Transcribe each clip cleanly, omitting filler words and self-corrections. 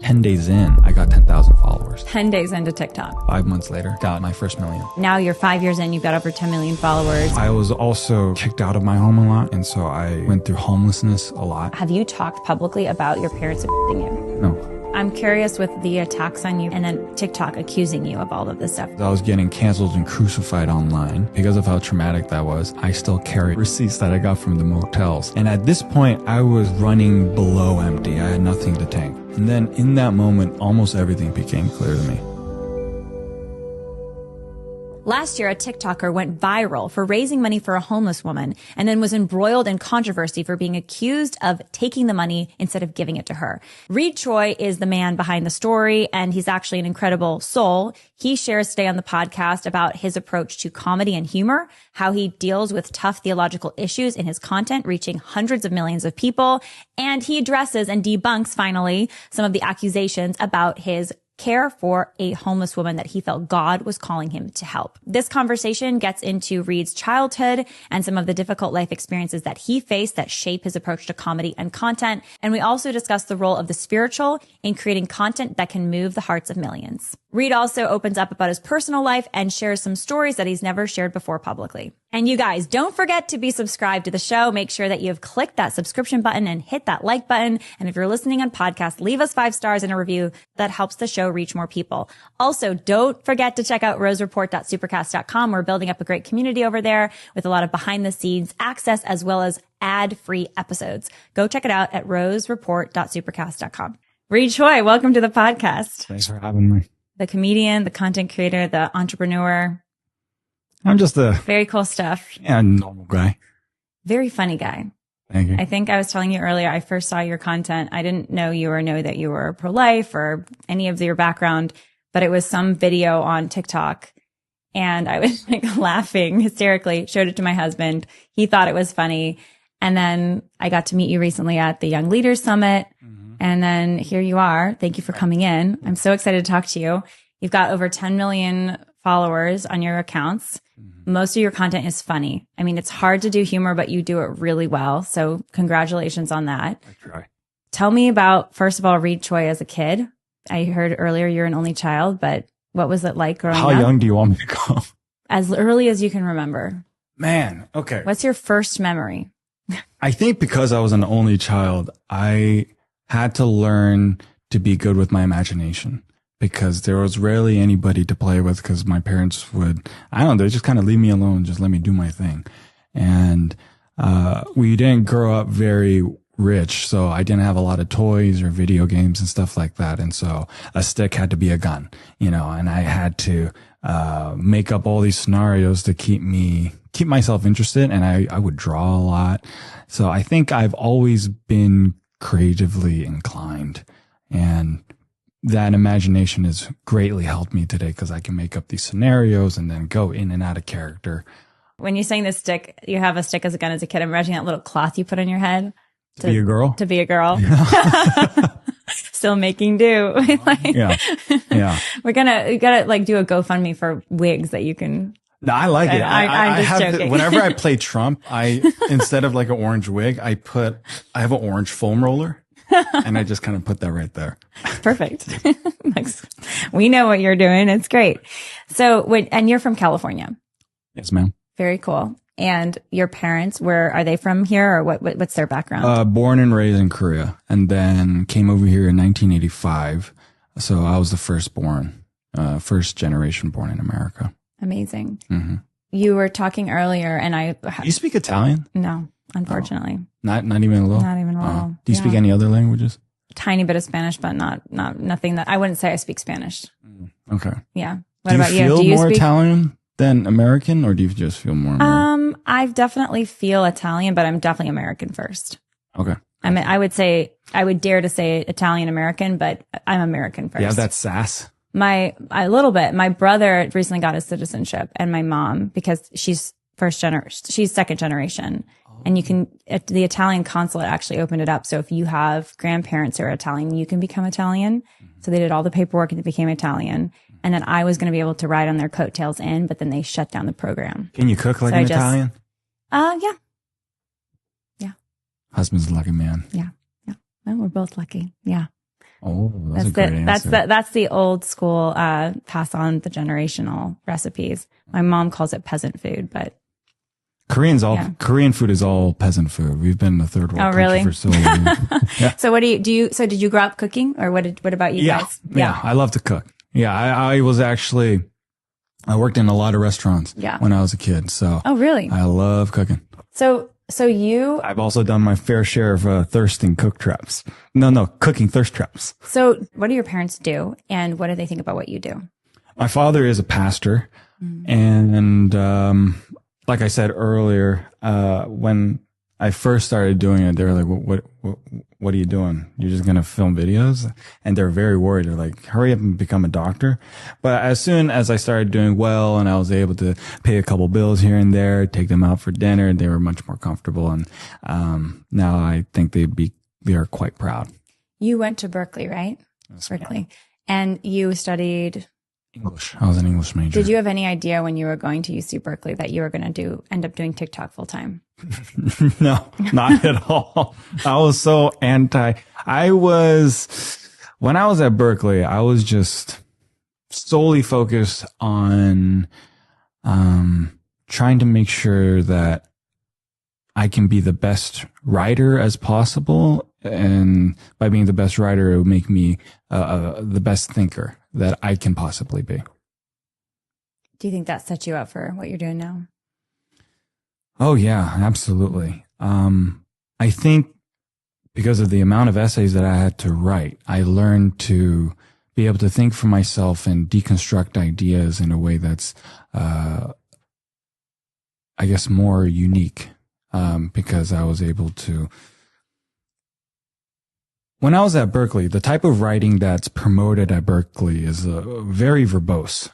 10 days in, I got 10,000 followers. 10 days into TikTok. 5 months later, got my first million. Now you're 5 years in, you've got over 10 million followers. I was also kicked out of my home a lot, and so I went through homelessness a lot. Have you talked publicly about your parents abusing you? No. I'm curious with the attacks on you and then TikTok accusing you of all of this stuff. I was getting canceled and crucified online. Because of how traumatic that was, I still carry receipts that I got from the motels. And at this point, I was running below empty. I had nothing to tank. And then in that moment, almost everything became clear to me. Last year, a TikToker went viral for raising money for a homeless woman and then was embroiled in controversy for being accused of taking the money instead of giving it to her. Choi is the man behind the story, and he's actually an incredible soul. He shares today on the podcast about his approach to comedy and humor, how he deals with tough theological issues in his content, reaching hundreds of millions of people. And he addresses and debunks, finally, some of the accusations about his care for a homeless woman that he felt God was calling him to help. This conversation gets into Reed's childhood and some of the difficult life experiences that he faced that shape his approach to comedy and content. And we also discuss the role of the spiritual in creating content that can move the hearts of millions. Reed also opens up about his personal life and shares some stories that he's never shared before publicly. And you guys, don't forget to be subscribed to the show. Make sure that you've clicked that subscription button and hit that like button. And if you're listening on podcast, leave us 5 stars and a review. That helps the show reach more people. Also, don't forget to check out rosereport.supercast.com. We're building up a great community over there with a lot of behind the scenes access as well as ad-free episodes. Go check it out at rosereport.supercast.com. Reed Choi, welcome to the podcast. Thanks for having me. The comedian, the content creator, the entrepreneur. I'm just a very cool stuff. Yeah, normal guy. Very funny guy. Thank you. I think I was telling you earlier, I first saw your content. I didn't know you or know that you were pro-life or any of your background, but it was some video on TikTok. And I was like laughing hysterically, showed it to my husband. He thought it was funny. And then I got to meet you recently at the Young Leaders Summit. And then here you are. Thank you for coming in. I'm so excited to talk to you. You've got over 10 million followers on your accounts. Most of your content is funny. I mean, it's hard to do humor, but you do it really well. So congratulations on that. I try. Tell me about, first of all, Reed Choi as a kid. I heard earlier you're an only child, but what was it like growing up? How young do you want me to go? As early as you can remember. Man, okay. What's your first memory? I think because I was an only child, I had to learn to be good with my imagination because there was rarely anybody to play with because my parents would, I don't know, they just kind of leave me alone, just let me do my thing. And we didn't grow up very rich, so I didn't have a lot of toys or video games and stuff like that. And so a stick had to be a gun, you know, and I had to make up all these scenarios to keep myself interested. And I would draw a lot. So I think I've always been creatively inclined, and that imagination has greatly helped me today because I can make up these scenarios and then go in and out of character. When you're saying this stick, you have a stick as a gun as a kid. I'm imagining that little cloth you put on your head. To be a girl? To be a girl. Yeah. Still making do. Yeah. We gotta like do a GoFundMe for wigs that you can. No, I like it. I'm just joking. Whenever I play Trump, instead of like an orange wig, I have an orange foam roller and I just kind of put that right there. Perfect. We know what you're doing. It's great. So and you're from California. Yes, ma'am. Very cool. And your parents, where are they from here, or what's their background? Born and raised in Korea, and then came over here in 1985. So I was the first generation born in America. Amazing. Mm-hmm. You were talking earlier, and you speak Italian? No, unfortunately. Oh. Not even a little? Not even a little. Do you speak any other languages? Tiny bit of Spanish, but nothing that I wouldn't say I speak Spanish. Okay. Yeah. What about you? Do you feel more Italian than American, or do you just feel more American? I definitely feel Italian, but I'm definitely American first. Okay. I mean, I would dare to say Italian American, but I'm American first. You have that sass? A little bit. My brother recently got his citizenship, and my mom, because she's second generation. And the Italian consulate actually opened it up. So if you have grandparents who are Italian, you can become Italian. So they did all the paperwork and they became Italian. And then I was going to be able to ride on their coattails but then they shut down the program. Can you cook like an Italian? Yeah. Husband's a lucky man. Yeah. Well, we're both lucky. Yeah. Oh, that's a great answer. That's the old school, pass on the generational recipes. My mom calls it peasant food, but Korean food is all peasant food. We've been in the third world country for so long. Yeah. So what so did you grow up cooking, or what about you guys? Yeah. I love to cook. Yeah. I worked in a lot of restaurants when I was a kid. So. Oh, really? I love cooking. So I've also done my fair share of cooking thirst traps. So what do your parents do, and what do they think about what you do? My father is a pastor, and like I said earlier, when I first started doing it, they were like, what are you doing? You're just going to film videos? And they're very worried. They're like, hurry up and become a doctor. But as soon as I started doing well and I was able to pay a couple bills here and there, take them out for dinner, they were much more comfortable. And now I think they are quite proud. You went to Berkeley, right? Yes, Berkeley. And you studied English. I was an English major. Did you have any idea when you were going to UC Berkeley that you were going to end up doing TikTok full time? No, not at all. I was so anti. When I was at Berkeley, I was just solely focused on trying to make sure that I can be the best writer as possible. And by being the best writer, it would make me the best thinker that I can possibly be. Do you think that sets you up for what you're doing now? Oh, yeah, absolutely. I think because of the amount of essays that I had to write, I learned to be able to think for myself and deconstruct ideas in a way that's, I guess, more unique, because I was able to. When I was at Berkeley, the type of writing that's promoted at Berkeley is very verbose.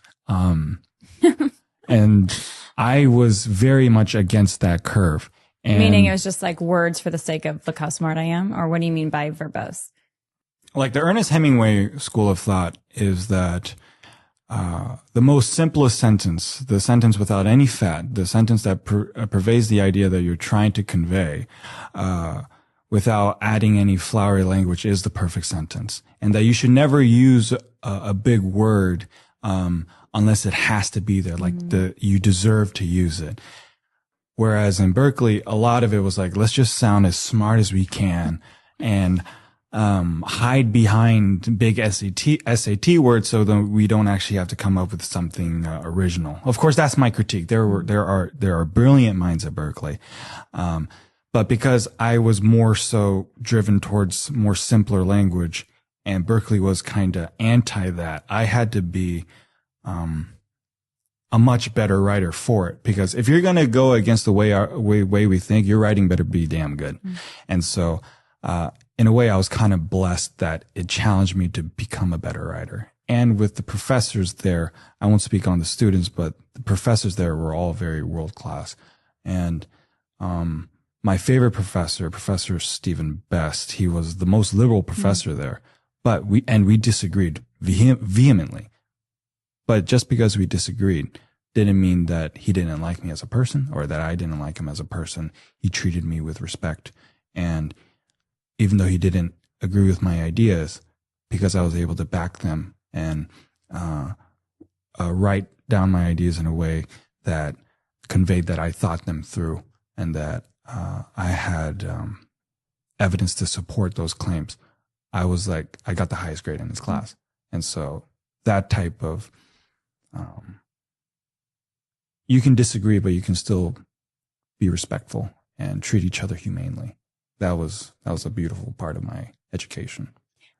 And I was very much against that curve. And meaning it was just like words for the sake of look how smart I am? Or what do you mean by verbose? Like the Ernest Hemingway school of thought is that the most simplest sentence, the sentence without any fat, the sentence that pervades the idea that you're trying to convey, without adding any flowery language, is the perfect sentence. And that you should never use a big word unless it has to be there, like you deserve to use it. Whereas in Berkeley, a lot of it was like, let's just sound as smart as we can and hide behind big SAT words so that we don't actually have to come up with something original. Of course, that's my critique. There are brilliant minds at Berkeley. But because I was more so driven towards more simpler language and Berkeley was kind of anti that, I had to be a much better writer for it. Because if you're going to go against the way we think, your writing better be damn good. And so, in a way, I was kind of blessed that it challenged me to become a better writer. And with the professors there, I won't speak on the students, but the professors there were all very world class. And, my favorite professor, Professor Stephen Best, he was the most liberal professor there, but we disagreed vehemently. But just because we disagreed didn't mean that he didn't like me as a person or that I didn't like him as a person. He treated me with respect. And even though he didn't agree with my ideas, because I was able to back them and write down my ideas in a way that conveyed that I thought them through and that I had evidence to support those claims, I was like, I got the highest grade in this class. And so that type of, you can disagree, but you can still be respectful and treat each other humanely. That was a beautiful part of my education.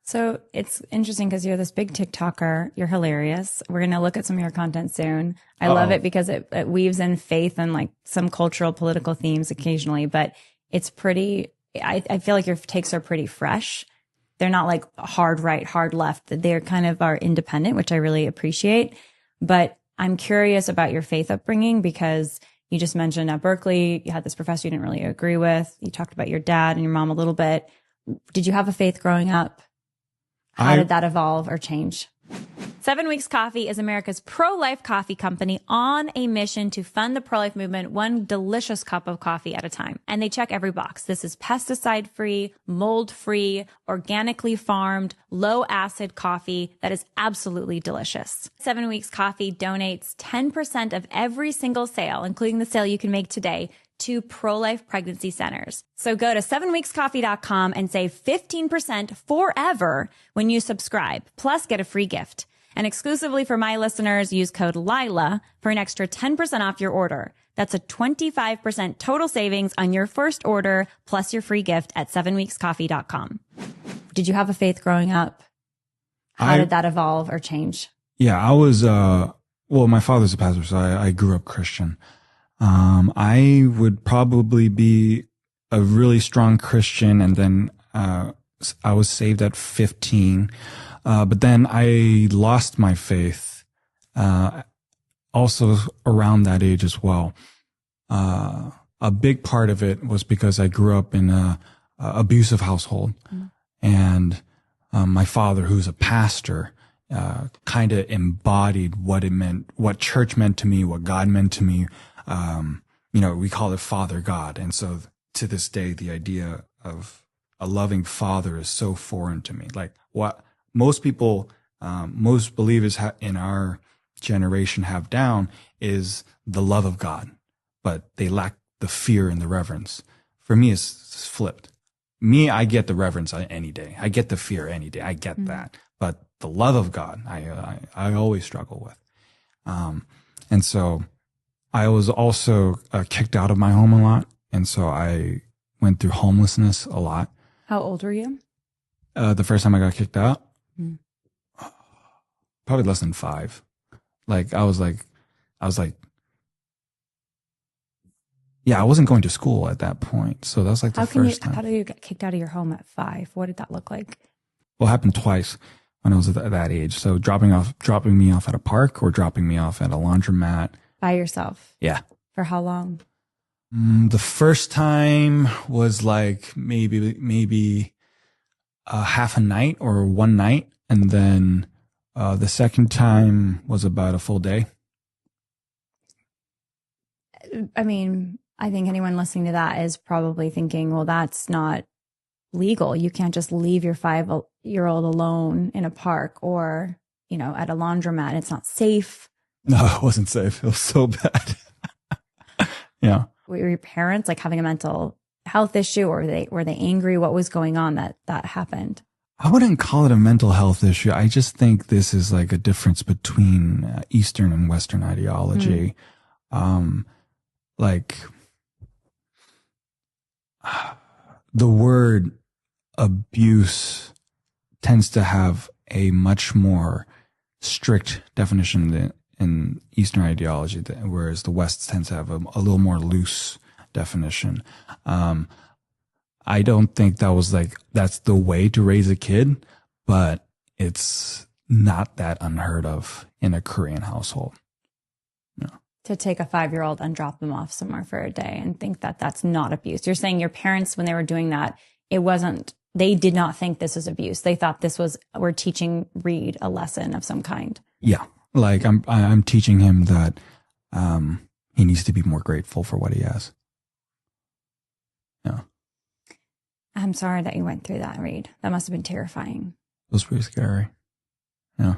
So it's interesting because you're this big TikToker. You're hilarious. We're going to look at some of your content soon. I love it because it weaves in faith and like some cultural, political themes occasionally, but it's pretty, I feel like your takes are pretty fresh. They're not like hard right, hard left. They're kind of are independent, which I really appreciate. But I'm curious about your faith upbringing because you just mentioned at Berkeley, you had this professor you didn't really agree with. You talked about your dad and your mom a little bit. Did you have a faith growing up? How did that evolve or change? 7 Weeks Coffee is America's pro-life coffee company on a mission to fund the pro-life movement, one delicious cup of coffee at a time. And they check every box. This is pesticide-free, mold-free, organically farmed, low-acid coffee that is absolutely delicious. 7 Weeks Coffee donates 10% of every single sale, including the sale you can make today, to pro-life pregnancy centers. So go to 7weekscoffee.com and save 15% forever when you subscribe, plus get a free gift. And exclusively for my listeners, use code Lila for an extra 10% off your order. That's a 25% total savings on your first order, plus your free gift at 7weekscoffee.com. Did you have a faith growing up? How did that evolve or change? Yeah, I was, my father's a pastor, so I grew up Christian. I would probably be a really strong Christian, and then I was saved at 15. But then I lost my faith, also around that age as well. A big part of it was because I grew up in a abusive household. And my father, who's a pastor, kind of embodied what it meant, what church meant to me, what God meant to me. We call it Father God. And so to this day, the idea of a loving father is so foreign to me. Like what most people, most believers in our generation have down is the love of God, but they lack the fear and the reverence. For me, it's flipped. Me, I get the reverence any day. I get the fear any day. I get that. But the love of God, I always struggle with. And so I was also kicked out of my home a lot. And so I went through homelessness a lot. How old were you? The first time I got kicked out, probably less than 5. I wasn't going to school at that point. So that was like the first time. How did you get kicked out of your home at 5? What did that look like? Well, it happened twice when I was at that age. So dropping me off at a park or dropping me off at a laundromat. By yourself? Yeah. For how long? The first time was like maybe half a night or one night. And then the second time was about a full day. I mean, I think anyone listening to that is probably thinking, well, that's not legal. You can't just leave your 5-year-old alone in a park or, at a laundromat. It's not safe. No, it wasn't safe. It was so bad. Yeah. Were your parents having a mental health issue, or were they angry? What was going on that happened? I wouldn't call it a mental health issue. I just think this is like a difference between Eastern and Western ideology. The word abuse tends to have a much more strict definition than in Eastern ideology, whereas the West tends to have a little more loose definition. I don't think that's the way to raise a kid, but it's not that unheard of in a Korean household. No. To take a 5-year-old and drop them off somewhere for a day and think that that's not abuse. You're saying your parents, when they were doing that, they did not think this was abuse. They thought we're teaching Reed a lesson of some kind. Yeah. I'm teaching him that, he needs to be more grateful for what he has. Yeah. I'm sorry that you went through that, Reed. That must have been terrifying. It was pretty scary. Yeah.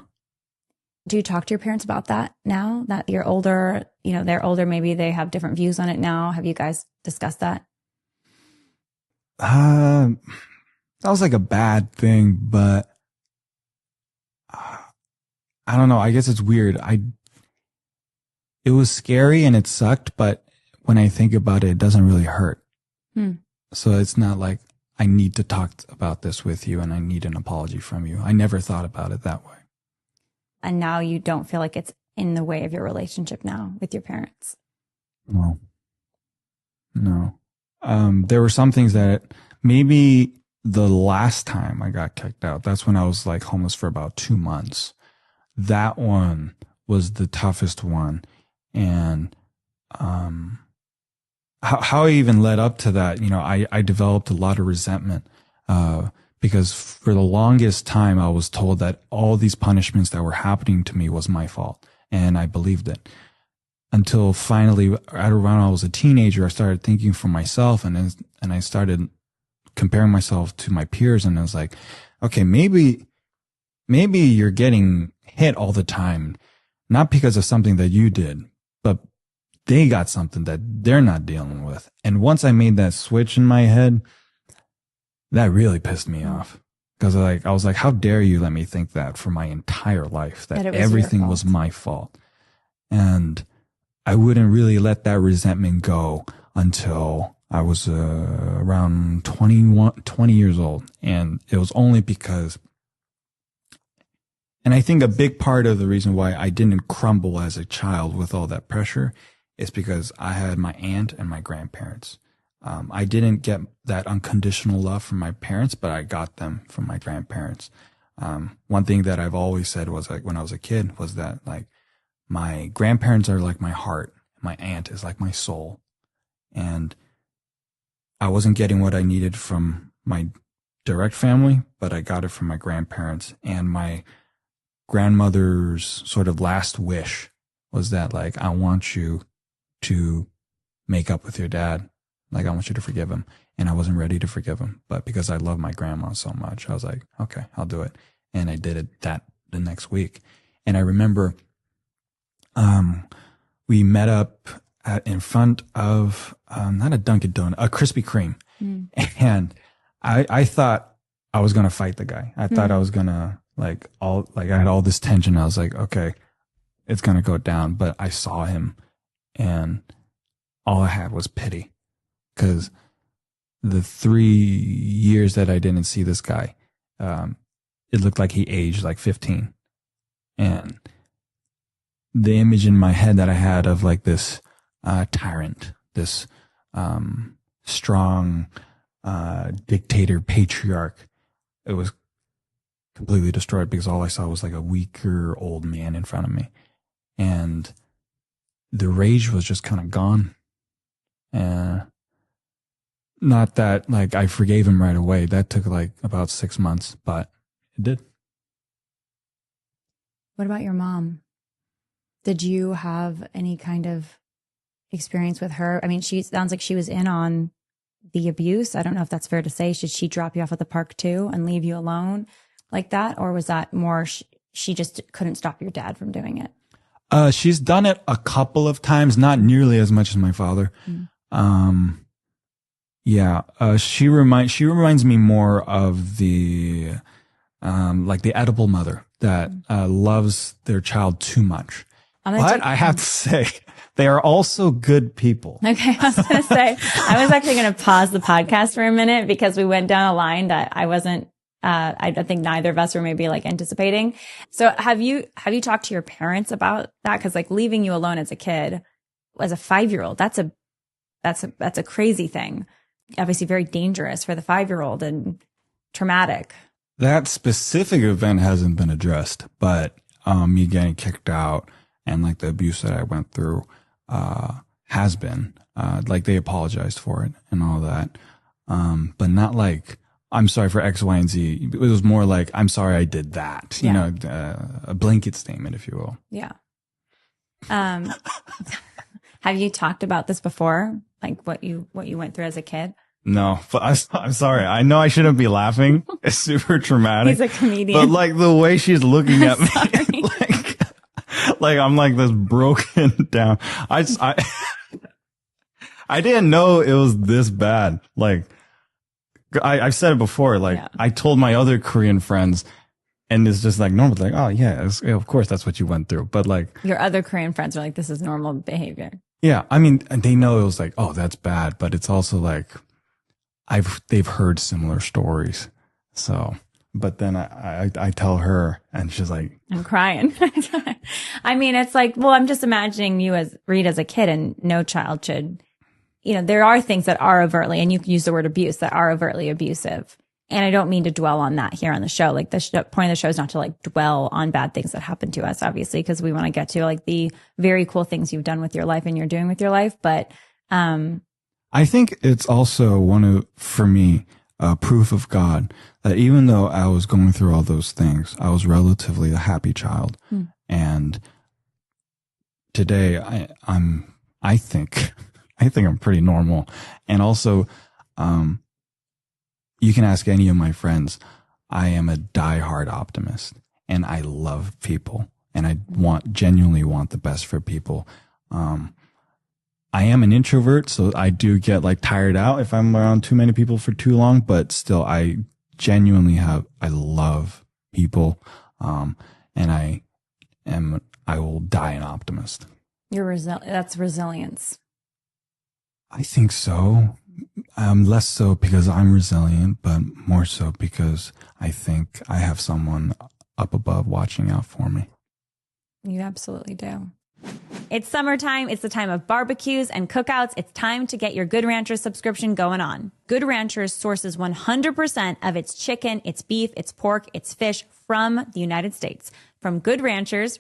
Do you talk to your parents about that now that you're older? They're older. Maybe they have different views on it now. Have you guys discussed that? That was like a bad thing, but I don't know. I guess it's weird. It was scary and it sucked, but when I think about it, it doesn't really hurt. So it's not like I need to talk about this with you and I need an apology from you. I never thought about it that way. And now you don't feel like it's in the way of your relationship now with your parents? No. There were some things that maybe the last time I got kicked out, that's when I was homeless for about 2 months. That one was the toughest one. And, how I even led up to that, I developed a lot of resentment, because for the longest time, I was told that all these punishments that were happening to me was my fault. And I believed it until finally, right around when I was a teenager, I started thinking for myself, and I started comparing myself to my peers. And I was like, okay, maybe you're getting hit all the time, not because of something that you did, but they got something that they're not dealing with. And once I made that switch in my head, that really pissed me off. Because I was like, how dare you let me think that for my entire life, that everything was my fault. And I wouldn't really let that resentment go until I was around 20 years old. And it was only because, and I think a big part of the reason why I didn't crumble as a child with all that pressure is because I had my aunt and my grandparents. I didn't get that unconditional love from my parents, but I got them from my grandparents. One thing that I've always said was, like, when I was a kid, was that, like, my grandparents are like my heart. My aunt is like my soul. And I wasn't getting what I needed from my direct family, but I got it from my grandparents. And my grandmother's sort of last wish was that, like, I want you to make up with your dad. Like, I want you to forgive him. And I wasn't ready to forgive him. But because I love my grandma so much, I was like, okay, I'll do it. And I did it the next week. And I remember, we met up in front of, not a Dunkin' Donut, a Krispy Kreme. And I thought I was going to fight the guy. I thought I was going to, I had all this tension. I was like, okay, it's going to go down. But I saw him, and all I had was pity. Because the 3 years that I didn't see this guy, it looked like he aged like 15. And the image in my head that I had of, like, this tyrant, this strong dictator, patriarch, it was completely destroyed because all I saw was, like, a weaker old man in front of me. And the rage was just kind of gone. Not that, like, I forgave him right away. That took, like, about 6 months, but it did. What about your mom? Did you have any kind of experience with her? I mean, she sounds like she was in on the abuse. I don't know if that's fair to say. Should she drop you off at the park too and leave you alone like that? Or was that more she just couldn't stop your dad from doing it? She's done it a couple of times, not nearly as much as my father. Yeah, she reminds me more of the, like, the edible mother that loves their child too much. But I have to say, they are also good people. Okay, I was going to say, I was actually going to pause the podcast for a minute because we went down a line that I wasn't, I think neither of us were maybe, like, anticipating. So have you talked to your parents about that? Because, like, leaving you alone as a kid, as a 5-year-old, that's a crazy thing. Obviously very dangerous for the 5-year-old and traumatic. That specific event hasn't been addressed, but me getting kicked out and, like, the abuse that I went through has been. Like, they apologized for it and all that. But not like, I'm sorry for X, Y, and Z. It was more like, I'm sorry I did that. You know, a blanket statement, if you will. Yeah. Have you talked about this before? Like, what you went through as a kid? No, but I'm sorry. I know I shouldn't be laughing. It's super traumatic. He's a comedian. But, like, the way she's looking at me, like I'm like this broken down. I didn't know it was this bad. Like, I've said it before. Like, I told my other Korean friends, and it's just like normal. Like, oh yeah, of course that's what you went through. But, like, your other Korean friends are like, this is normal behavior. Yeah, I mean, and they know it was like, oh, that's bad. But it's also like, they've heard similar stories. So, but then I tell her, and she's like, I'm crying. I mean, it's like, well, I'm just imagining you as a kid, and no child should, you know, there are things that are overtly, and you can use the word abuse, that are overtly abusive. And I don't mean to dwell on that here on the show. Like, the point of the show is not to, like, dwell on bad things that happen to us, obviously, because we want to get to, like, the very cool things you've done with your life and you're doing with your life. But, I think it's also for me, proof of God that even though I was going through all those things, I was relatively a happy child. And today I think I'm pretty normal. And also, you can ask any of my friends. I am a diehard optimist, and I love people, and I genuinely want the best for people. I am an introvert, so I do get like tired out if I'm around too many people for too long, but still I love people. And I will die an optimist. That's resilience. I think so. Less so because I'm resilient, but more so because I think I have someone up above watching out for me. You absolutely do. It's summertime. It's the time of barbecues and cookouts. It's time to get your Good Ranchers subscription going on. Good Ranchers sources 100% of its chicken, its beef, its pork, its fish from the United States, from good ranchers,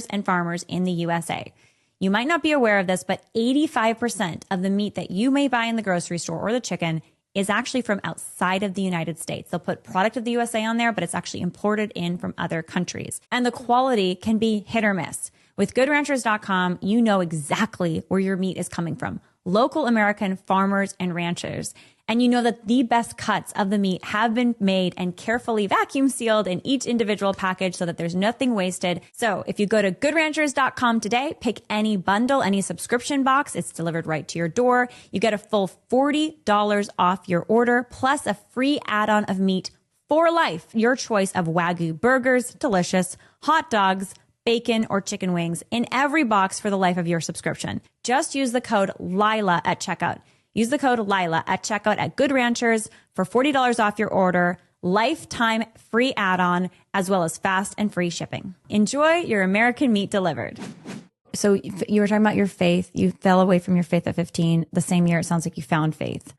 and farmers in the USA. You might not be aware of this, but 85% of the meat that you may buy in the grocery store or the chicken is actually from outside of the United States. They'll put product of the USA on there, but it's actually imported in from other countries. And the quality can be hit or miss. With GoodRanchers.com, you know exactly where your meat is coming from. Local American farmers and ranchers. And you know that the best cuts of the meat have been made and carefully vacuum sealed in each individual package so that there's nothing wasted. So if you go to GoodRanchers.com today, pick any bundle, any subscription box, it's delivered right to your door. You get a full $40 off your order, plus a free add-on of meat for life. Your choice of Wagyu burgers, delicious, hot dogs, bacon, or chicken wings in every box for the life of your subscription. Just use the code Lila at checkout. Use the code Lila at checkout at Good Ranchers for $40 off your order, lifetime free add-on, as well as fast and free shipping. Enjoy your American meat delivered. So you were talking about your faith. You fell away from your faith at 15. The same year, it sounds like you found faith.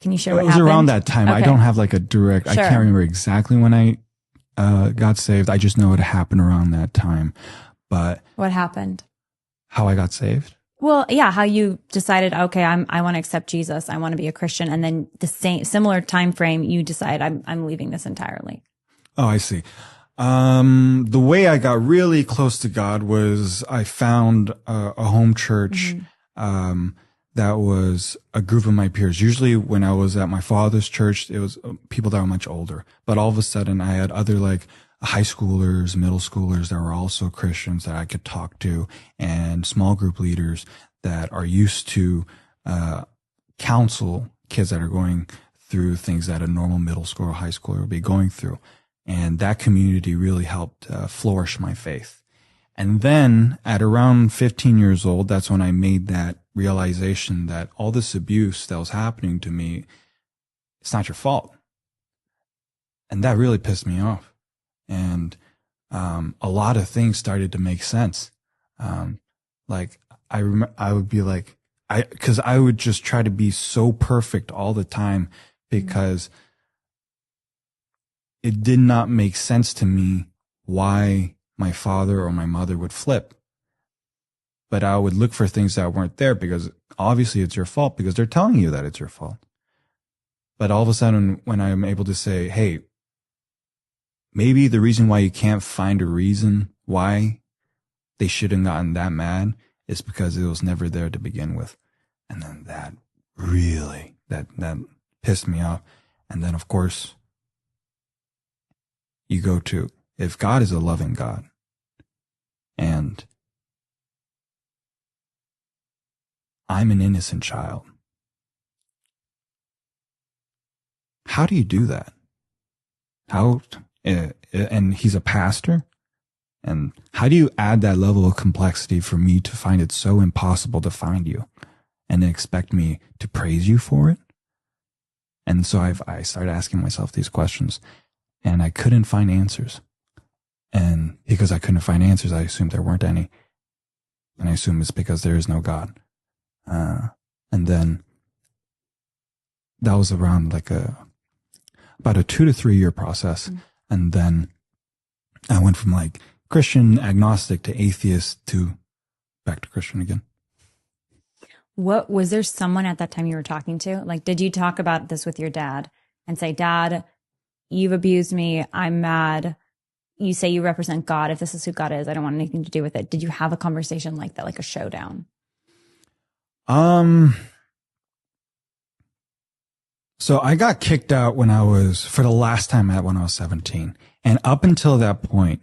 Can you share what happened? It was around that time. Okay. I don't have like a direct, I can't remember exactly when I got saved. I just know it happened around that time. But what happened? How I got saved? Well, yeah, how you decided, okay, I want to accept Jesus. I want to be a Christian. And then similar time frame, you decide I'm leaving this entirely. Oh, I see. The way I got really close to God was I found a home church, that was a group of my peers. Usually when I was at my father's church, it was people that were much older, but all of a sudden I had other like high schoolers, middle schoolers that were also Christians that I could talk to, and small group leaders that are used to, counsel kids that are going through things that a normal middle school or high schooler would be going through. And that community really helped flourish my faith. And then at around 15 years old, that's when I made that realization that all this abuse that was happening to me, it's not your fault. And that really pissed me off. And a lot of things started to make sense. Like I would be like, because I would just try to be so perfect all the time because it did not make sense to me why my father or my mother would flip. But I would look for things that weren't there because obviously it's your fault because they're telling you that it's your fault. But all of a sudden, when I'm able to say, hey, maybe the reason why you can't find a reason why they shouldn't have gotten that mad is because it was never there to begin with. And then that really, that pissed me off. And then, of course, you go to, if God is a loving God, and I'm an innocent child, how do you do that? And he's a pastor? And how do you add that level of complexity for me to find it so impossible to find you and then expect me to praise you for it? And so I started asking myself these questions, and I couldn't find answers. And because I couldn't find answers, I assumed there weren't any. And I assume it's because there is no God. And then that was around like about a 2 to 3 year process. Mm-hmm. And then I went from like Christian agnostic to atheist to back to Christian again. What was there someone at that time you were talking to? Like, did you talk about this with your dad? and say, Dad, you've abused me. I'm mad. You say you represent God. If this is who God is, I don't want anything to do with it. Did you have a conversation like that, like a showdown? So I got kicked out for the last time when I was 17. And up until that point,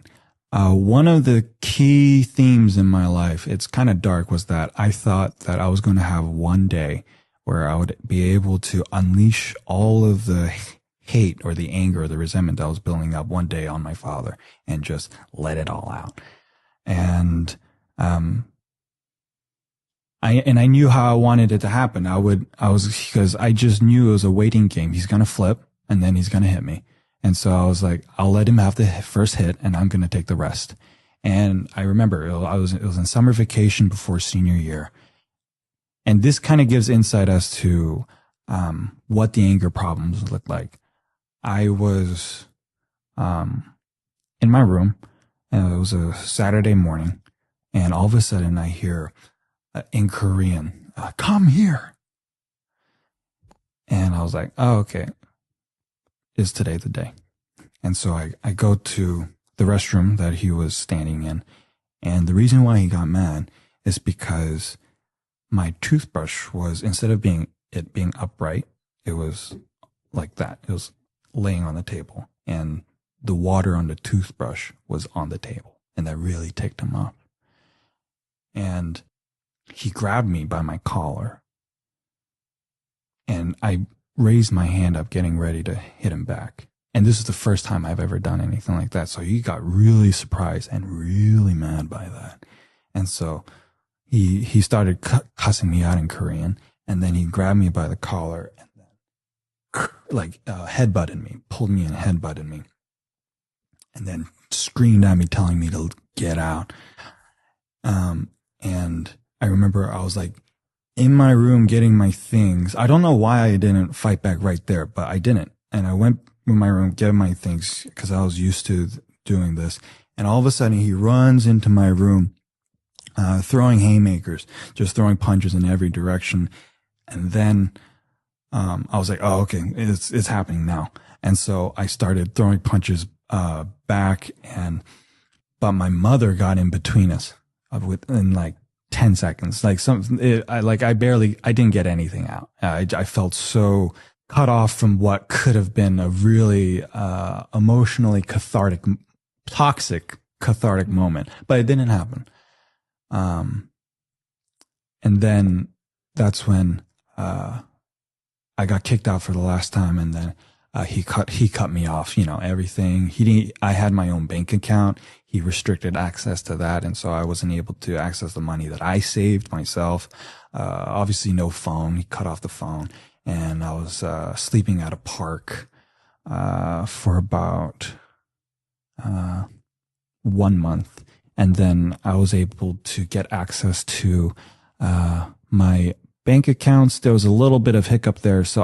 one of the key themes in my life, it's kind of dark, was that I thought that I was going to have one day where I would be able to unleash all of the hate or the anger or the resentment that was building up one day on my father and just let it all out. And, I knew how I wanted it to happen. Because I just knew it was a waiting game. He's going to flip and then he's going to hit me. And so I was like, I'll let him have the first hit and I'm going to take the rest. And I remember it was in summer vacation before senior year. And this kind of gives insight as to, what the anger problems look like. I was, in my room, and it was a Saturday morning, and all of a sudden I hear, in Korean, come here. And I was like, oh, okay. Is today the day? And so I go to the restroom that he was standing in. And the reason why he got mad is because my toothbrush was, instead of being upright, it was like that. It was laying on the table. And the water on the toothbrush was on the table. And that really ticked him off. And he grabbed me by my collar. And I raised my hand up, getting ready to hit him back. And this is the first time I've ever done anything like that. So he got really surprised and really mad by that. And so he started cussing me out in Korean. And then he grabbed me by the collar and then headbutted me, pulled me and headbutted me. And then screamed at me, telling me to get out. And I remember I was like in my room getting my things. I don't know why I didn't fight back right there, but I didn't. And I went in my room, getting my things because I was used to doing this. And all of a sudden he runs into my room, throwing haymakers, just throwing punches in every direction. And then, I was like, oh, okay, it's happening now. And so I started throwing punches, back, but my mother got in between us within like 10 seconds. Like I didn't get anything out. I felt so cut off from what could have been a really, emotionally toxic cathartic moment, but it didn't happen. And then that's when, I got kicked out for the last time. And then, he cut me off, everything. I had my own bank account. He restricted access to that. And so I wasn't able to access the money that I saved myself. Obviously no phone. He cut off the phone, and I was, sleeping at a park, for about, 1 month. And then I was able to get access to, my bank accounts. There was a little bit of hiccup there. So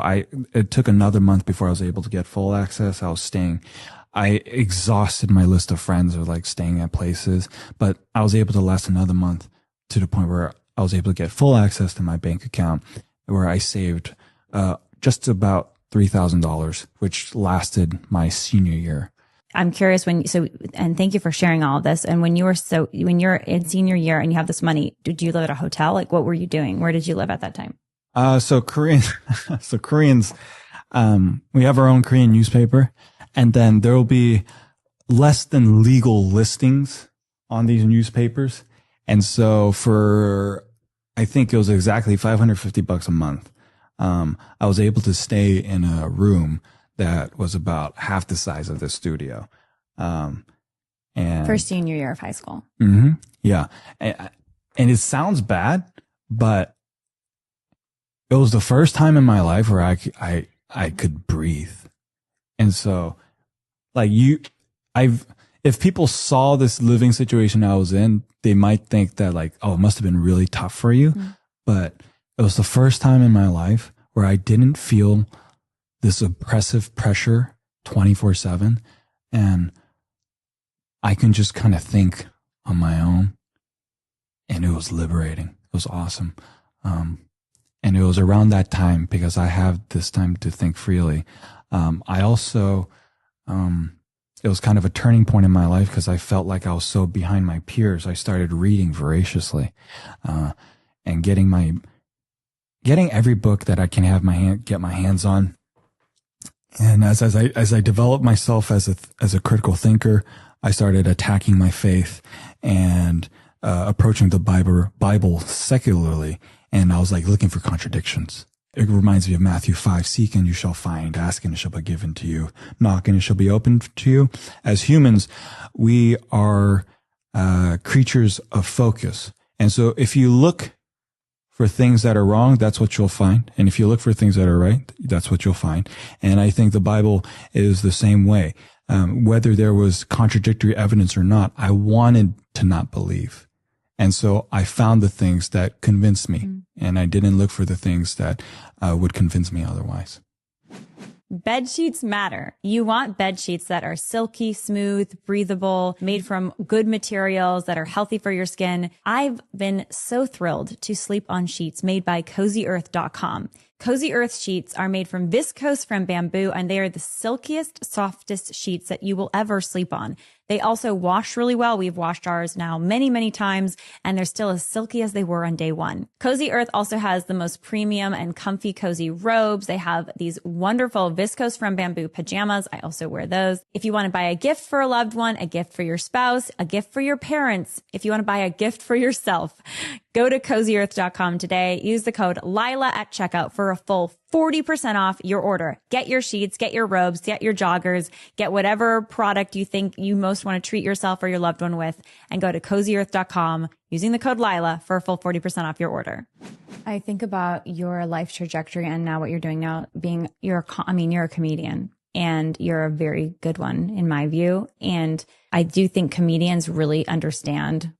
it took another month before I was able to get full access. I exhausted my list of friends of like staying at places, but I was able to last another month to the point where I was able to get full access to my bank account, where I saved, just about $3,000, which lasted my senior year. I'm curious and thank you for sharing all of this. And when you're in senior year and you have this money, did you live at a hotel? Like, what were you doing? Where did you live at that time? So Koreans, we have our own Korean newspaper, and then there will be less than legal listings on these newspapers. And so I think it was exactly $550 a month. I was able to stay in a room that was about half the size of the studio. And for senior year of high school. Mm-hmm, yeah. And it sounds bad, but it was the first time in my life where I could breathe. And so like if people saw this living situation I was in, they might think that like, oh, it must have been really tough for you. Mm-hmm. But it was the first time in my life where I didn't feel this oppressive pressure 24/7, and I can just kind of think on my own, and it was liberating. It was awesome. And it was around that time, because I have this time to think freely. I also, it was kind of a turning point in my life because I felt like I was so behind my peers. I started reading voraciously, and getting every book that I can get my hands on. And as I developed myself as a critical thinker, I started attacking my faith and approaching the Bible secularly. And I was like looking for contradictions. It reminds me of Matthew 5, seek and you shall find, ask and it shall be given to you, knock and it shall be opened to you. As humans, we are creatures of focus. And so if you look for things that are wrong, that's what you'll find. And if you look for things that are right, that's what you'll find. And I think the Bible is the same way. Whether there was contradictory evidence or not, I wanted to not believe. And so I found the things that convinced me, and I didn't look for the things that would convince me otherwise. Bed sheets matter. You want bed sheets that are silky, smooth, breathable, made from good materials that are healthy for your skin. I've been so thrilled to sleep on sheets made by CozyEarth.com. Cozy Earth sheets are made from viscose from bamboo, and they are the silkiest, softest sheets that you will ever sleep on. They also wash really well. We've washed ours now many, many times, and they're still as silky as they were on day one. Cozy Earth also has the most premium and comfy cozy robes. They have these wonderful viscose from bamboo pajamas. I also wear those. If you want to buy a gift for a loved one, a gift for your spouse, a gift for your parents, if you want to buy a gift for yourself, go to CozyEarth.com today. Use the code Lila at checkout for a full 40% off your order. Get your sheets, get your robes, get your joggers, get whatever product you think you most want to treat yourself or your loved one with, and go to CozyEarth.com using the code Lila for a full 40% off your order. I think about your life trajectory and now what you're doing now, you're a comedian, and you're a very good one in my view. And I do think comedians really understand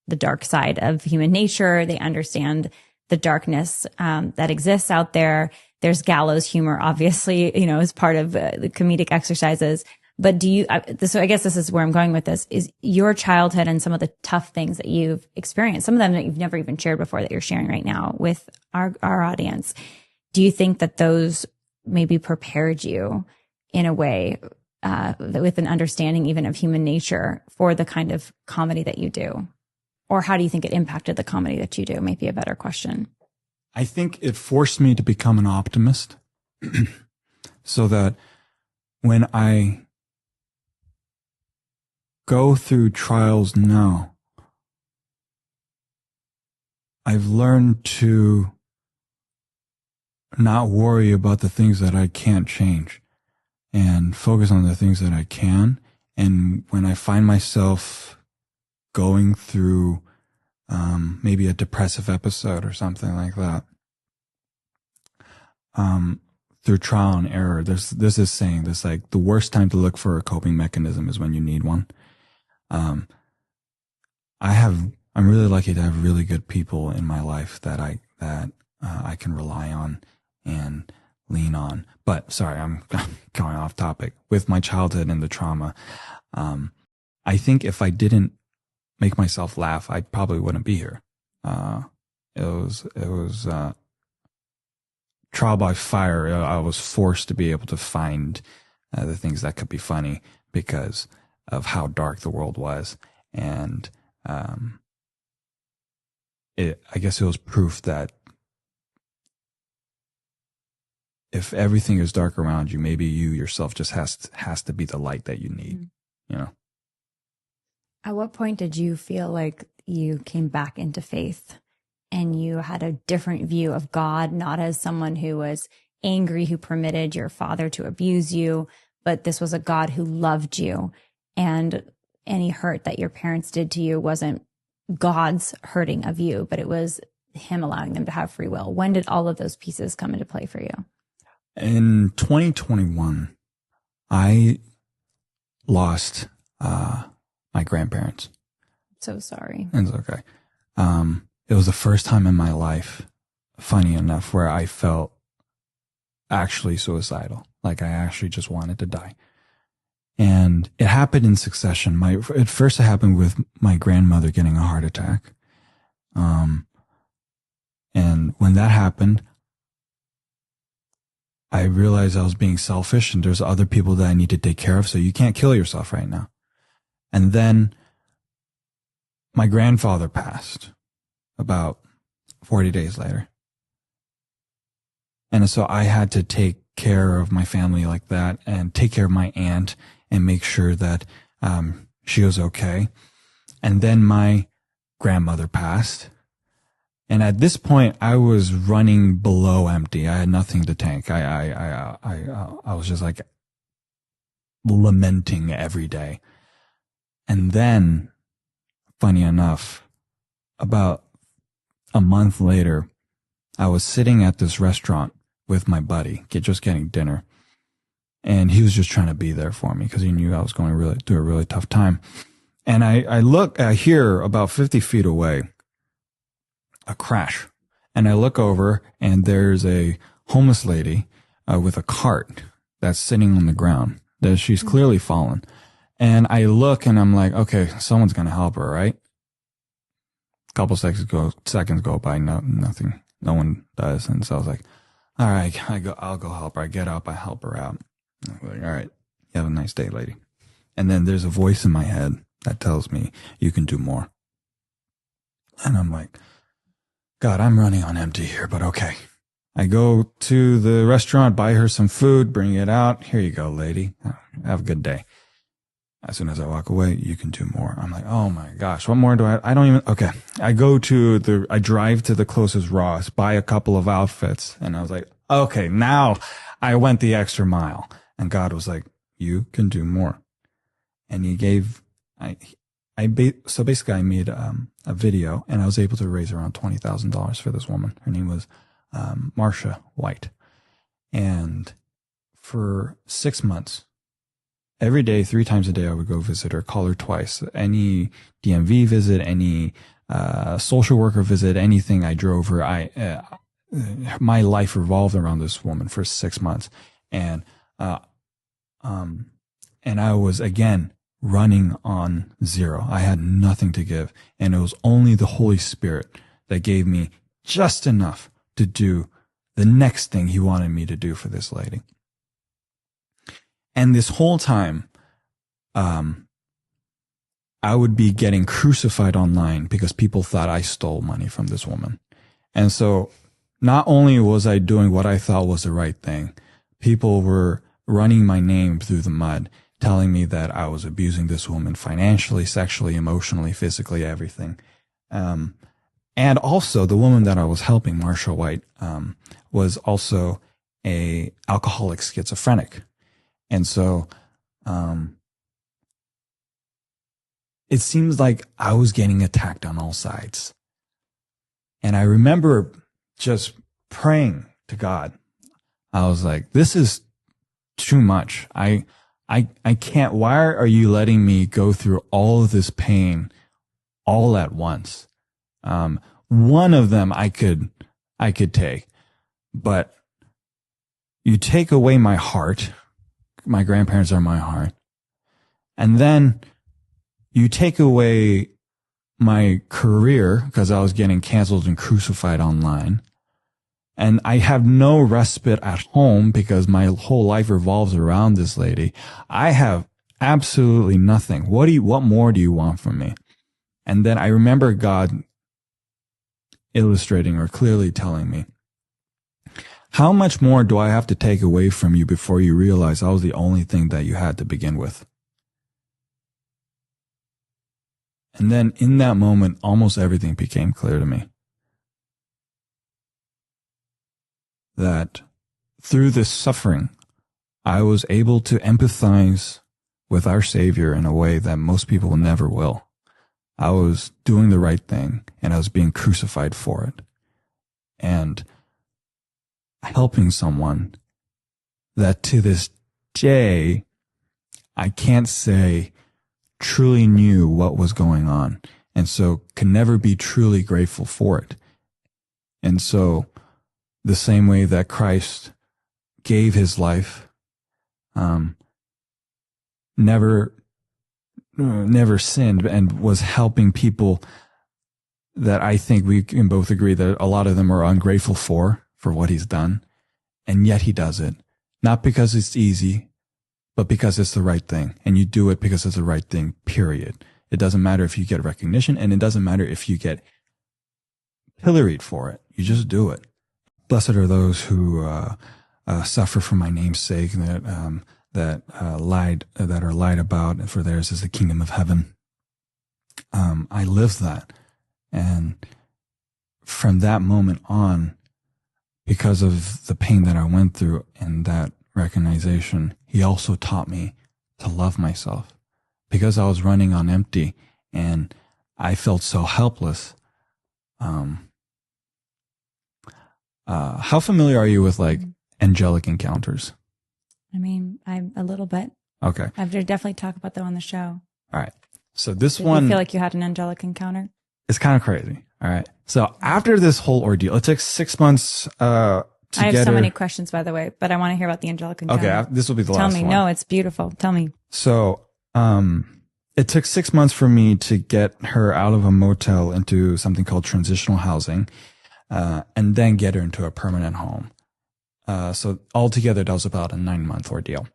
the dark side of human nature. They understand the darkness that exists out there. There's gallows humor, obviously, as part of the comedic exercises. But so I guess this is where I'm going with this, is your childhood and some of the tough things that you've experienced, some of them that you've never even shared before that you're sharing right now with our audience. Do you think that those maybe prepared you in a way with an understanding even of human nature for the kind of comedy that you do? Or how do you think it impacted the comedy that you do? Might be a better question. I think it forced me to become an optimist so that when I go through trials now, I've learned to not worry about the things that I can't change and focus on the things that I can. And when I find myself going through maybe a depressive episode or something like that, through trial and error, there's this saying that's like, the worst time to look for a coping mechanism is when you need one. I'm really lucky to have really good people in my life that I can rely on and lean on. But sorry, I'm going off topic. With my childhood and the trauma, I think if I didn't make myself laugh, I probably wouldn't be here. It was trial by fire. I was forced to be able to find the things that could be funny because of how dark the world was. And I guess it was proof that if everything is dark around you, maybe you yourself just has to be the light that you need, At what point did you feel like you came back into faith and you had a different view of God, not as someone who was angry, who permitted your father to abuse you, but this was a God who loved you, and any hurt that your parents did to you wasn't God's hurting of you, but it was him allowing them to have free will? When did all of those pieces come into play for you? In 2021, I lost my grandparents. So sorry. It's okay. It was the first time in my life, funny enough, where I felt actually suicidal. Like I actually just wanted to die. And it happened in succession. At first it happened with my grandmother getting a heart attack. And when that happened, I realized I was being selfish and there's other people that I need to take care of. So you can't kill yourself right now. And then my grandfather passed about 40 days later. And so I had to take care of my family like that and take care of my aunt and make sure that she was okay. And then my grandmother passed. And at this point, I was running below empty. I had nothing to tank. I was just like lamenting every day. And then, funny enough, about a month later, I was sitting at this restaurant with my buddy, just getting dinner. And he was just trying to be there for me because he knew I was going through a really tough time. And I hear about 50 feet away, a crash. And I look over and there's a homeless lady with a cart that's sitting on the ground that she's clearly fallen. And I look and I'm like, okay, someone's going to help her, right? A couple seconds go by, nothing. No one does. And so I was like, all right, I'll go help her. I get up, I help her out. I'm like, all right, you have a nice day, lady. And then there's a voice in my head that tells me you can do more. And I'm like, God, I'm running on empty here, but okay. I go to the restaurant, buy her some food, bring it out. Here you go, lady. Have a good day. As soon as I walk away, you can do more. I'm like, oh my gosh, what more do I don't even, okay. I drive to the closest Ross, buy a couple of outfits. And I was like, okay, now I went the extra mile. And God was like, you can do more. And he gave, so basically I made a video and I was able to raise around $20,000 for this woman. Her name was Marcia White. And for 6 months, every day, 3 times a day, I would go visit her, call her twice. Any DMV visit, any social worker visit, anything, I drove her. My life revolved around this woman for 6 months. And I was, again, running on zero. I had nothing to give. And it was only the Holy Spirit that gave me just enough to do the next thing he wanted me to do for this lady. And this whole time, I would be getting crucified online because people thought I stole money from this woman. And so not only was I doing what I thought was the right thing, people were running my name through the mud, telling me that I was abusing this woman financially, sexually, emotionally, physically, everything. And also the woman that I was helping, Marcia White, was also a alcoholic schizophrenic. And so, it seems like I was getting attacked on all sides. And I remember just praying to God. I was like, this is too much. I can't, why are you letting me go through all of this pain all at once? One of them I could take, but you take away my heart. My grandparents are my heart. And then you take away my career because I was getting canceled and crucified online. And I have no respite at home because my whole life revolves around this lady. I have absolutely nothing. What more do you want from me? And then I remember God illustrating or clearly telling me, how much more do I have to take away from you before you realize I was the only thing that you had to begin with? And then in that moment, almost everything became clear to me. That through this suffering, I was able to empathize with our Savior in a way that most people never will. I was doing the right thing and I was being crucified for it. And helping someone that to this day, I can't say truly knew what was going on. And so can never be truly grateful for it. And so the same way that Christ gave his life, never sinned and was helping people that I think we can both agree that a lot of them are ungrateful for what he's done. And yet he does it, not because it's easy, but because it's the right thing. And you do it because it's the right thing, period. It doesn't matter if you get recognition, and it doesn't matter if you get pilloried for it. You just do it. Blessed are those who suffer for my name's sake, that are lied about, and for theirs is the kingdom of heaven. I lived that, and from that moment on, because of the pain that I went through and that recognition, he also taught me to love myself, because I was running on empty and I felt so helpless. How familiar are you with like angelic encounters? I mean, I'm a little bit. Okay. I've definitely talked about them on the show. All right. So this Did one, you feel like you had an angelic encounter? it's kind of crazy. All right. So after this whole ordeal, it took 6 months, to I have get so her. many questions, by the way, but I want to hear about the angelic encounter. Okay. This will be the Tell last me. one. No, it's beautiful. Tell me. So, it took 6 months for me to get her out of a motel into something called transitional housing, and then get her into a permanent home. So altogether, that was about a 9-month ordeal.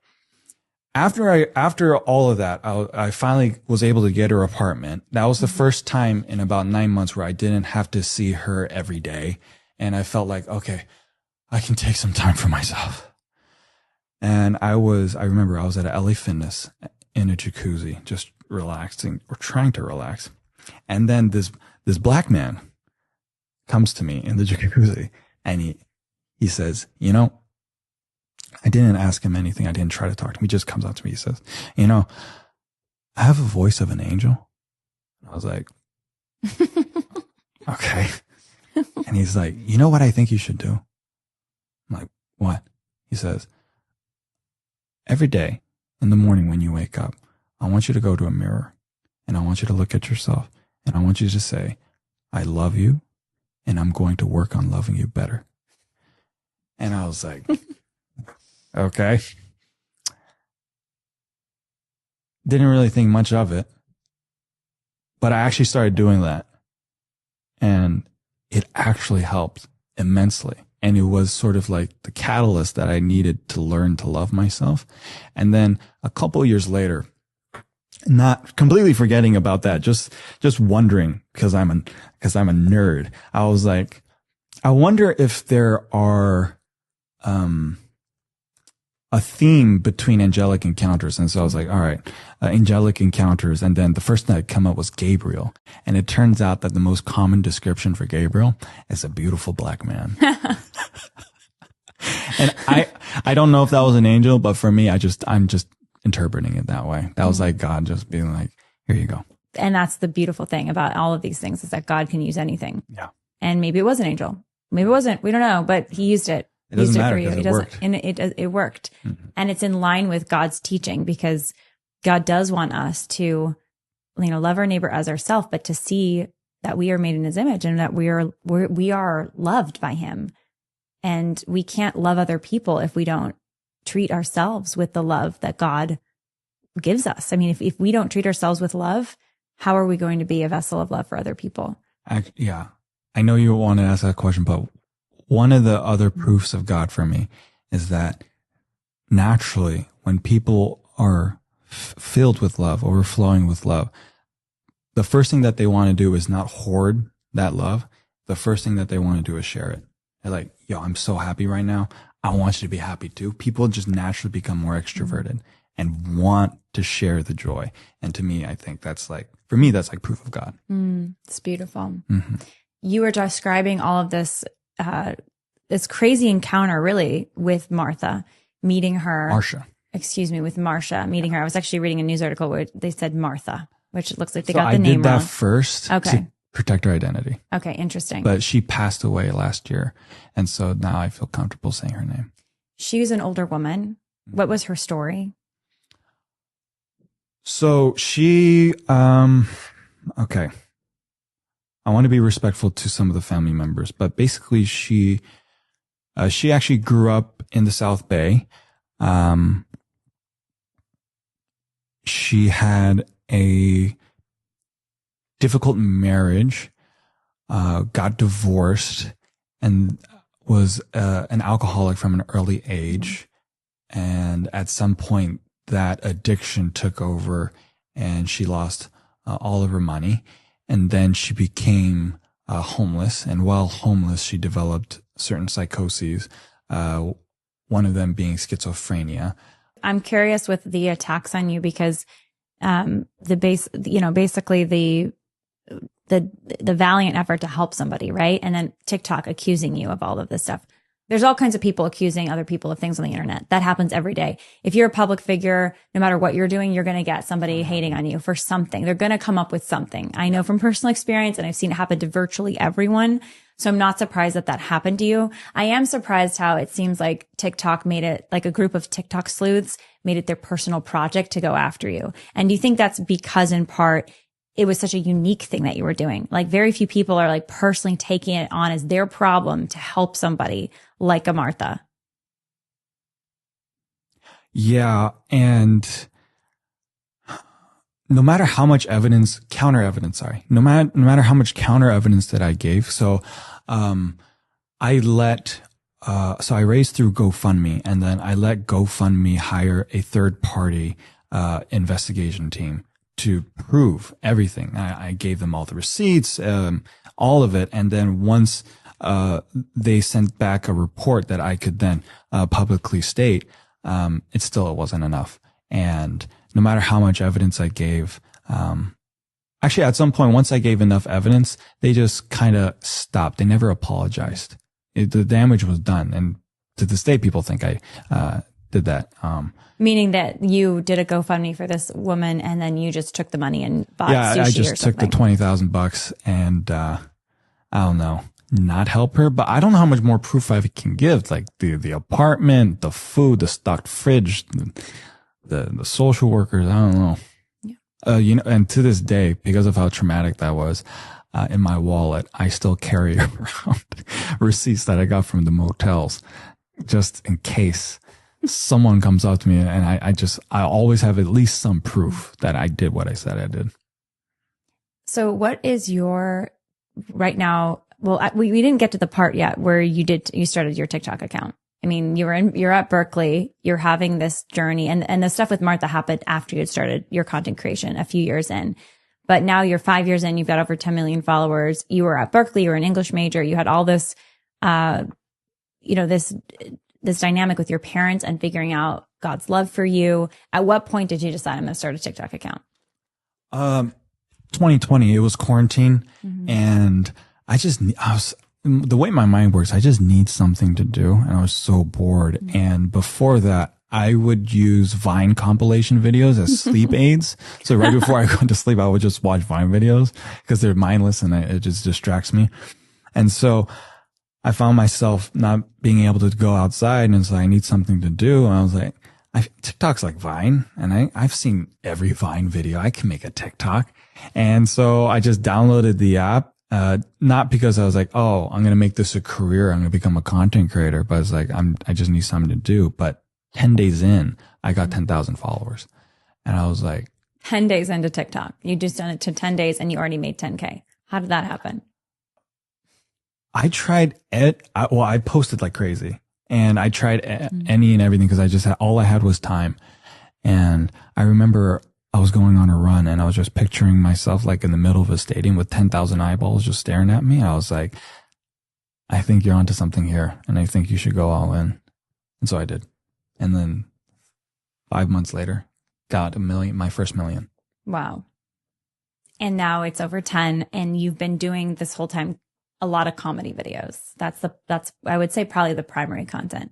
After all of that, I finally was able to get her apartment. That was the first time in about 9 months where I didn't have to see her every day. And I felt like, okay, I can take some time for myself. And I remember I was at a LA Fitness in a jacuzzi, just relaxing or trying to relax. And then this black man comes to me in the jacuzzi, and he says, you know, I didn't ask him anything. I didn't try to talk to him. He just comes up to me. He says, you know, I have a voice of an angel. I was like, okay. And he's like, you know what I think you should do? I'm like, what? He says, every day in the morning when you wake up, I want you to go to a mirror, and I want you to look at yourself, and I want you to say, I love you, and I'm going to work on loving you better. And I was like, okay. Didn't really think much of it, but I actually started doing that, and it actually helped immensely. And it was sort of like the catalyst that I needed to learn to love myself. And then a couple of years later, not completely forgetting about that, just wondering, because I'm a nerd. I was like, I wonder if there are a theme between angelic encounters. And so I was like, all right, angelic encounters. And then the first thing that came up was Gabriel. And it turns out that the most common description for Gabriel is a beautiful black man. And I don't know if that was an angel, but for me, I'm just interpreting it that way. That was like God just being like, here you go. And that's the beautiful thing about all of these things, is that God can use anything. Yeah. And maybe it was an angel. Maybe it wasn't. We don't know, but he used it. It doesn't matter for you. because it worked. And it worked. Mm-hmm. And it's in line with God's teaching, because God does want us to, love our neighbor as ourselves, but to see that we are made in his image and that we are loved by him. And we can't love other people if we don't treat ourselves with the love that God gives us. I mean, if we don't treat ourselves with love, how are we going to be a vessel of love for other people? Yeah. I know you want to ask that question, but one of the other proofs of God for me is that naturally, when people are filled with love, overflowing with love, the first thing that they want to do is not hoard that love. The first thing that they want to do is share it. They're like, yo, I'm so happy right now. I want you to be happy too. People just naturally become more extroverted and want to share the joy. And to me, I think that's like proof of God. It's beautiful. Mm-hmm. You were describing all of this, this crazy encounter really with Martha, meeting her. With Marsha, meeting her. I was actually reading a news article where they said Martha, which it looks like they got the name wrong. I did that first to protect her identity. Okay, interesting. But she passed away last year. And so now I feel comfortable saying her name. She was an older woman. What was her story? So she, okay. I want to be respectful to some of the family members, but basically she actually grew up in the South Bay. She had a difficult marriage, got divorced, and was an alcoholic from an early age. And at some point that addiction took over and she lost all of her money. And then she became homeless. And while homeless, she developed certain psychoses, one of them being schizophrenia. I'm curious with the attacks on you because basically the valiant effort to help somebody, right? And then TikTok accusing you of all of this stuff. There's all kinds of people accusing other people of things on the internet. That happens every day. If you're a public figure, no matter what you're doing, you're going to get somebody hating on you for something. They're going to come up with something. I know from personal experience, and I've seen it happen to virtually everyone. So I'm not surprised that that happened to you. I am surprised how it seems like TikTok made it, like a group of TikTok sleuths made it their personal project to go after you. And do you think that's because in part it was such a unique thing that you were doing? Like very few people are like personally taking it on as their problem to help somebody like a Martha. Yeah. And no matter how much counter evidence that I gave. So, I raised through GoFundMe, and then I let GoFundMe hire a third party, investigation team to prove everything. I gave them all the receipts, all of it. And then once, they sent back a report that I could then, publicly state, it wasn't enough. And no matter how much evidence I gave, actually at some point, once I gave enough evidence, they just kind of stopped. They never apologized. The damage was done. And to this day, people think I, did that. Meaning that you did a GoFundMe for this woman and then you just took the money and bought sushi I just or took the something. $20,000 and, I don't know, not help her, but I don't know how much more proof I can give. Like the apartment, the food, the stocked fridge, the social workers. I don't know. Yeah. And to this day, because of how traumatic that was, in my wallet, I still carry around receipts that I got from the motels just in case someone comes up to me, and I always have at least some proof that I did what I said I did. So what is your right now? Well, we didn't get to the part yet where you started your TikTok account. I mean, you're at Berkeley, you're having this journey, and the stuff with Martha happened after you had started your content creation a few years in. But now you're 5 years in, you've got over 10 million followers. You were at Berkeley, you were an English major, you had all this, this dynamic with your parents and figuring out God's love for you. At what point did you decide I'm going to start a TikTok account? 2020, it was quarantine, and the way my mind works, I just need something to do. And I was so bored. And before that, I would use Vine compilation videos as sleep aids. So right before I go to sleep, I would just watch Vine videos because they're mindless and it just distracts me. And so I found myself not being able to go outside, and so I need something to do. And I was like, TikTok's like Vine, and I've seen every Vine video. I can make a TikTok. And so I just downloaded the app. Not because I was like, oh, I'm going to make this a career. I'm going to become a content creator, but it's like, I just need something to do. But 10 days in, I got 10,000 followers, and I was like, 10 days into TikTok, you just done it to 10 days and you already made 10K. How did that happen? I tried I posted like crazy, and I tried any and everything because all I had was time. And I remember I was going on a run, and I was just picturing myself like in the middle of a stadium with 10,000 eyeballs just staring at me. I was like, I think you're onto something here, and I think you should go all in. And so I did. And then 5 months later, got my first million. Wow. And now it's over 10, and you've been doing this whole time a lot of comedy videos. That's I would say probably the primary content.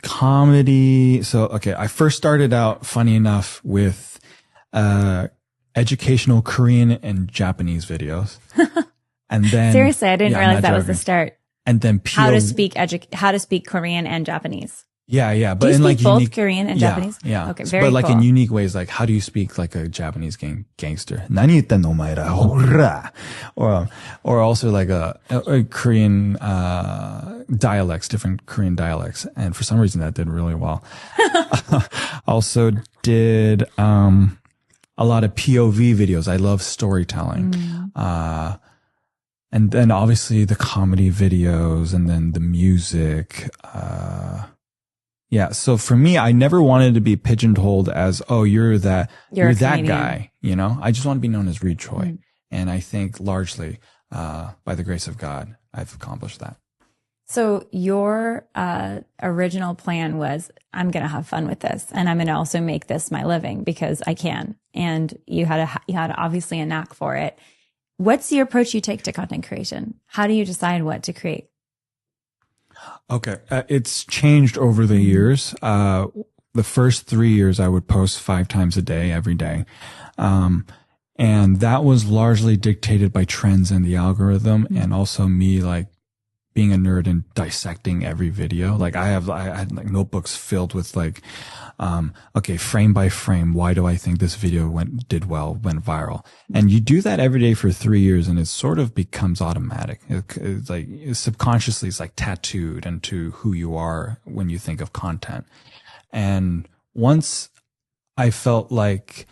Comedy. So, okay. I first started out, funny enough, with, educational Korean and Japanese videos. And then seriously, I didn't realize that was the start. And then how to speak Korean and Japanese. Yeah. But do you in speak like both Korean and Japanese? Yeah. Okay, very But like cool. in unique ways, like how do you speak like a Japanese gangster? "何言ってんのお前ら?" Or also like a Korean, dialects, different Korean dialects. And for some reason that did really well. Also did, a lot of POV videos. I love storytelling. And then obviously the comedy videos and then the music. Yeah. So for me, I never wanted to be pigeonholed as, oh, you're that Comedian. guy, I just want to be known as Reed Choi. And I think largely, by the grace of God, I've accomplished that. So your original plan was, I'm going to have fun with this, and I'm going to also make this my living because I can. And you had obviously a knack for it. What's the approach you take to content creation? How do you decide what to create? Okay. It's changed over the years. The first 3 years I would post 5 times a day, every day. And that was largely dictated by trends in the algorithm and also me like being a nerd and dissecting every video. Like I had like notebooks filled with like, okay, frame by frame, why do I think this video went viral? And you do that every day for 3 years and it sort of becomes automatic. It's like subconsciously, it's like tattooed into who you are when you think of content. And once I felt like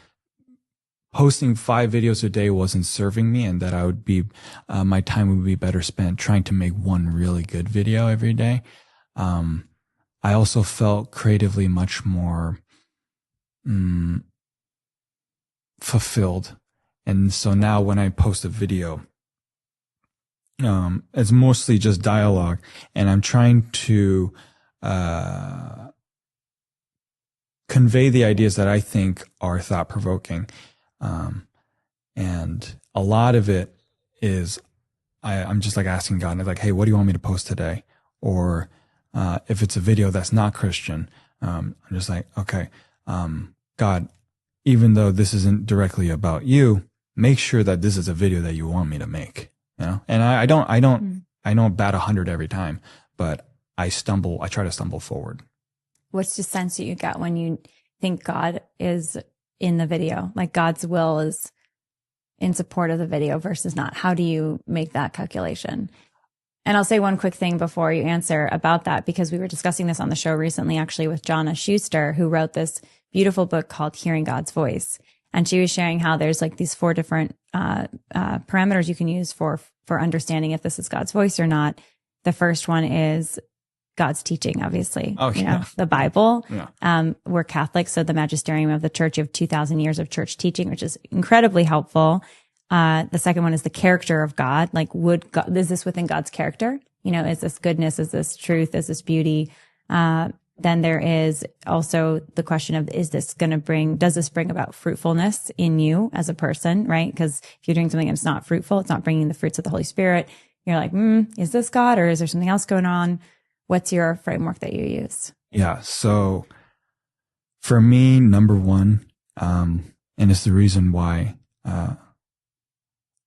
posting 5 videos a day wasn't serving me and that I would be, my time would be better spent trying to make one really good video every day. I also felt creatively much more, fulfilled. And so now when I post a video, it's mostly just dialogue and I'm trying to, convey the ideas that I think are thought provoking. And a lot of it is, I'm just like asking God, like, hey, what do you want me to post today? Or, if it's a video that's not Christian, I'm just like, okay, God, even though this isn't directly about you, make sure that this is a video that you want me to make, And I don't bat 100 every time, but I try to stumble forward. What's the sense that you get when you think God is in the video, like God's will is in support of the video versus not? How do you make that calculation? And I'll say one quick thing before you answer about that, because we were discussing this on the show recently, actually, with Jonna Schuster, who wrote this beautiful book called Hearing God's Voice. And she was sharing how there's like these 4 different parameters you can use for understanding if this is God's voice or not. The first one is God's teaching, obviously. Oh, yeah. The Bible. Yeah. We're Catholic, so the magisterium of the church, you have 2,000 years of church teaching, which is incredibly helpful. The second one is the character of God. Like, is this within God's character? Is this goodness? Is this truth? Is this beauty? Then there is also the question of, does this bring about fruitfulness in you as a person, right? Because if you're doing something that's not fruitful, it's not bringing the fruits of the Holy Spirit. You're like, is this God or is there something else going on? What's your framework that you use? Yeah. So for me, number one, and it's the reason why,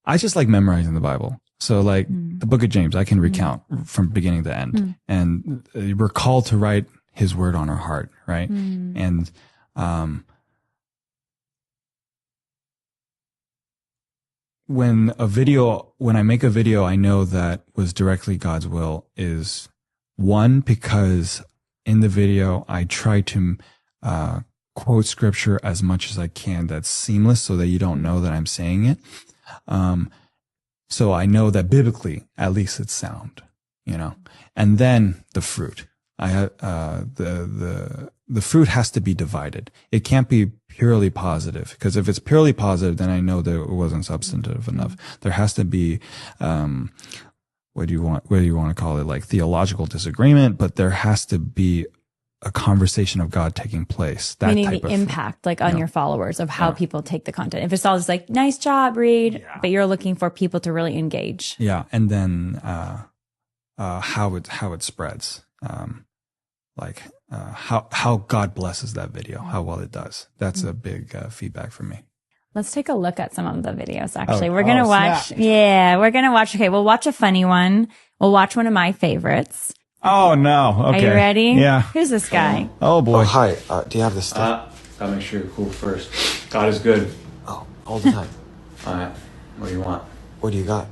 I just like memorizing the Bible. So like the book of James, I can recount from beginning to end and we're called to write his word on our heart. Right. And, when I make a video, I know that was directly God's will is, one, because in the video, I try to quote scripture as much as I can that's seamless so that you don't know that I'm saying it. So I know that biblically, at least it's sound, and then the fruit. The fruit has to be divided. It can't be purely positive, because if it's purely positive, then I know that it wasn't substantive enough. There has to be, what do you want to call it? Like theological disagreement, but there has to be a conversation of God taking place. That Meaning type the of impact, like on your followers, of how people take the content. If it's all just like, nice job, Reed, but you're looking for people to really engage. Yeah. And then, how it spreads. How God blesses that video, how well it does. That's a big feedback for me. Let's take a look at some of the videos, actually. We're going to watch. Snap. Yeah, we're going to watch. Okay, we'll watch a funny one. We'll watch one of my favorites. Oh, no. Okay. Are you ready? Yeah. Who's this guy? Oh, boy. Oh, hi. Do you have this stuff? Gotta make sure you're cool first. God is good. Oh, all the time. All right. What do you want? What do you got?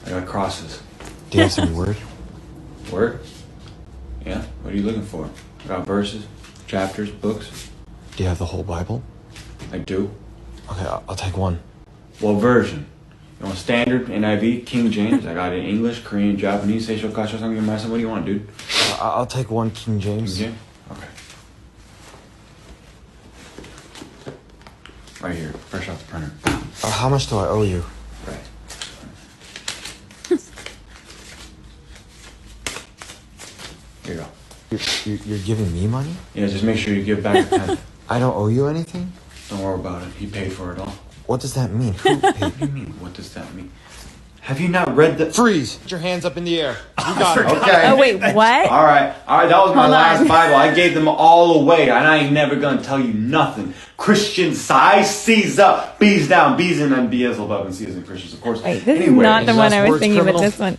I got crosses. Do you have some word? Word? Yeah. What are you looking for? I got verses, chapters, books. Do you have the whole Bible? I do. Okay, I'll take one. What version? You want standard NIV, King James? I got it in English, Korean, Japanese, Seisho, Kasha, Sangyo, Masa. What do you want, dude? I'll take one King James. King James? Okay. Right here, fresh off the printer. How much do I owe you? Right. Here you go. You're giving me money? Yeah, just make sure you give back the 10th. I don't owe you anything? Don't worry about it. He paid for it all. What does that mean? Who paid? What do you mean, what does that mean? Have you not read the... Freeze! Put your hands up in the air. You got it. Okay. Oh, wait, what? All right, that was my Hold last on. Bible. I gave them all away, and I ain't never gonna tell you nothing. Christian size, C's up, B's down, B's in and B's above, and C's in Christians, of course. Wait, this Anyway, is not the his one last I was word's thinking with criminal. this one.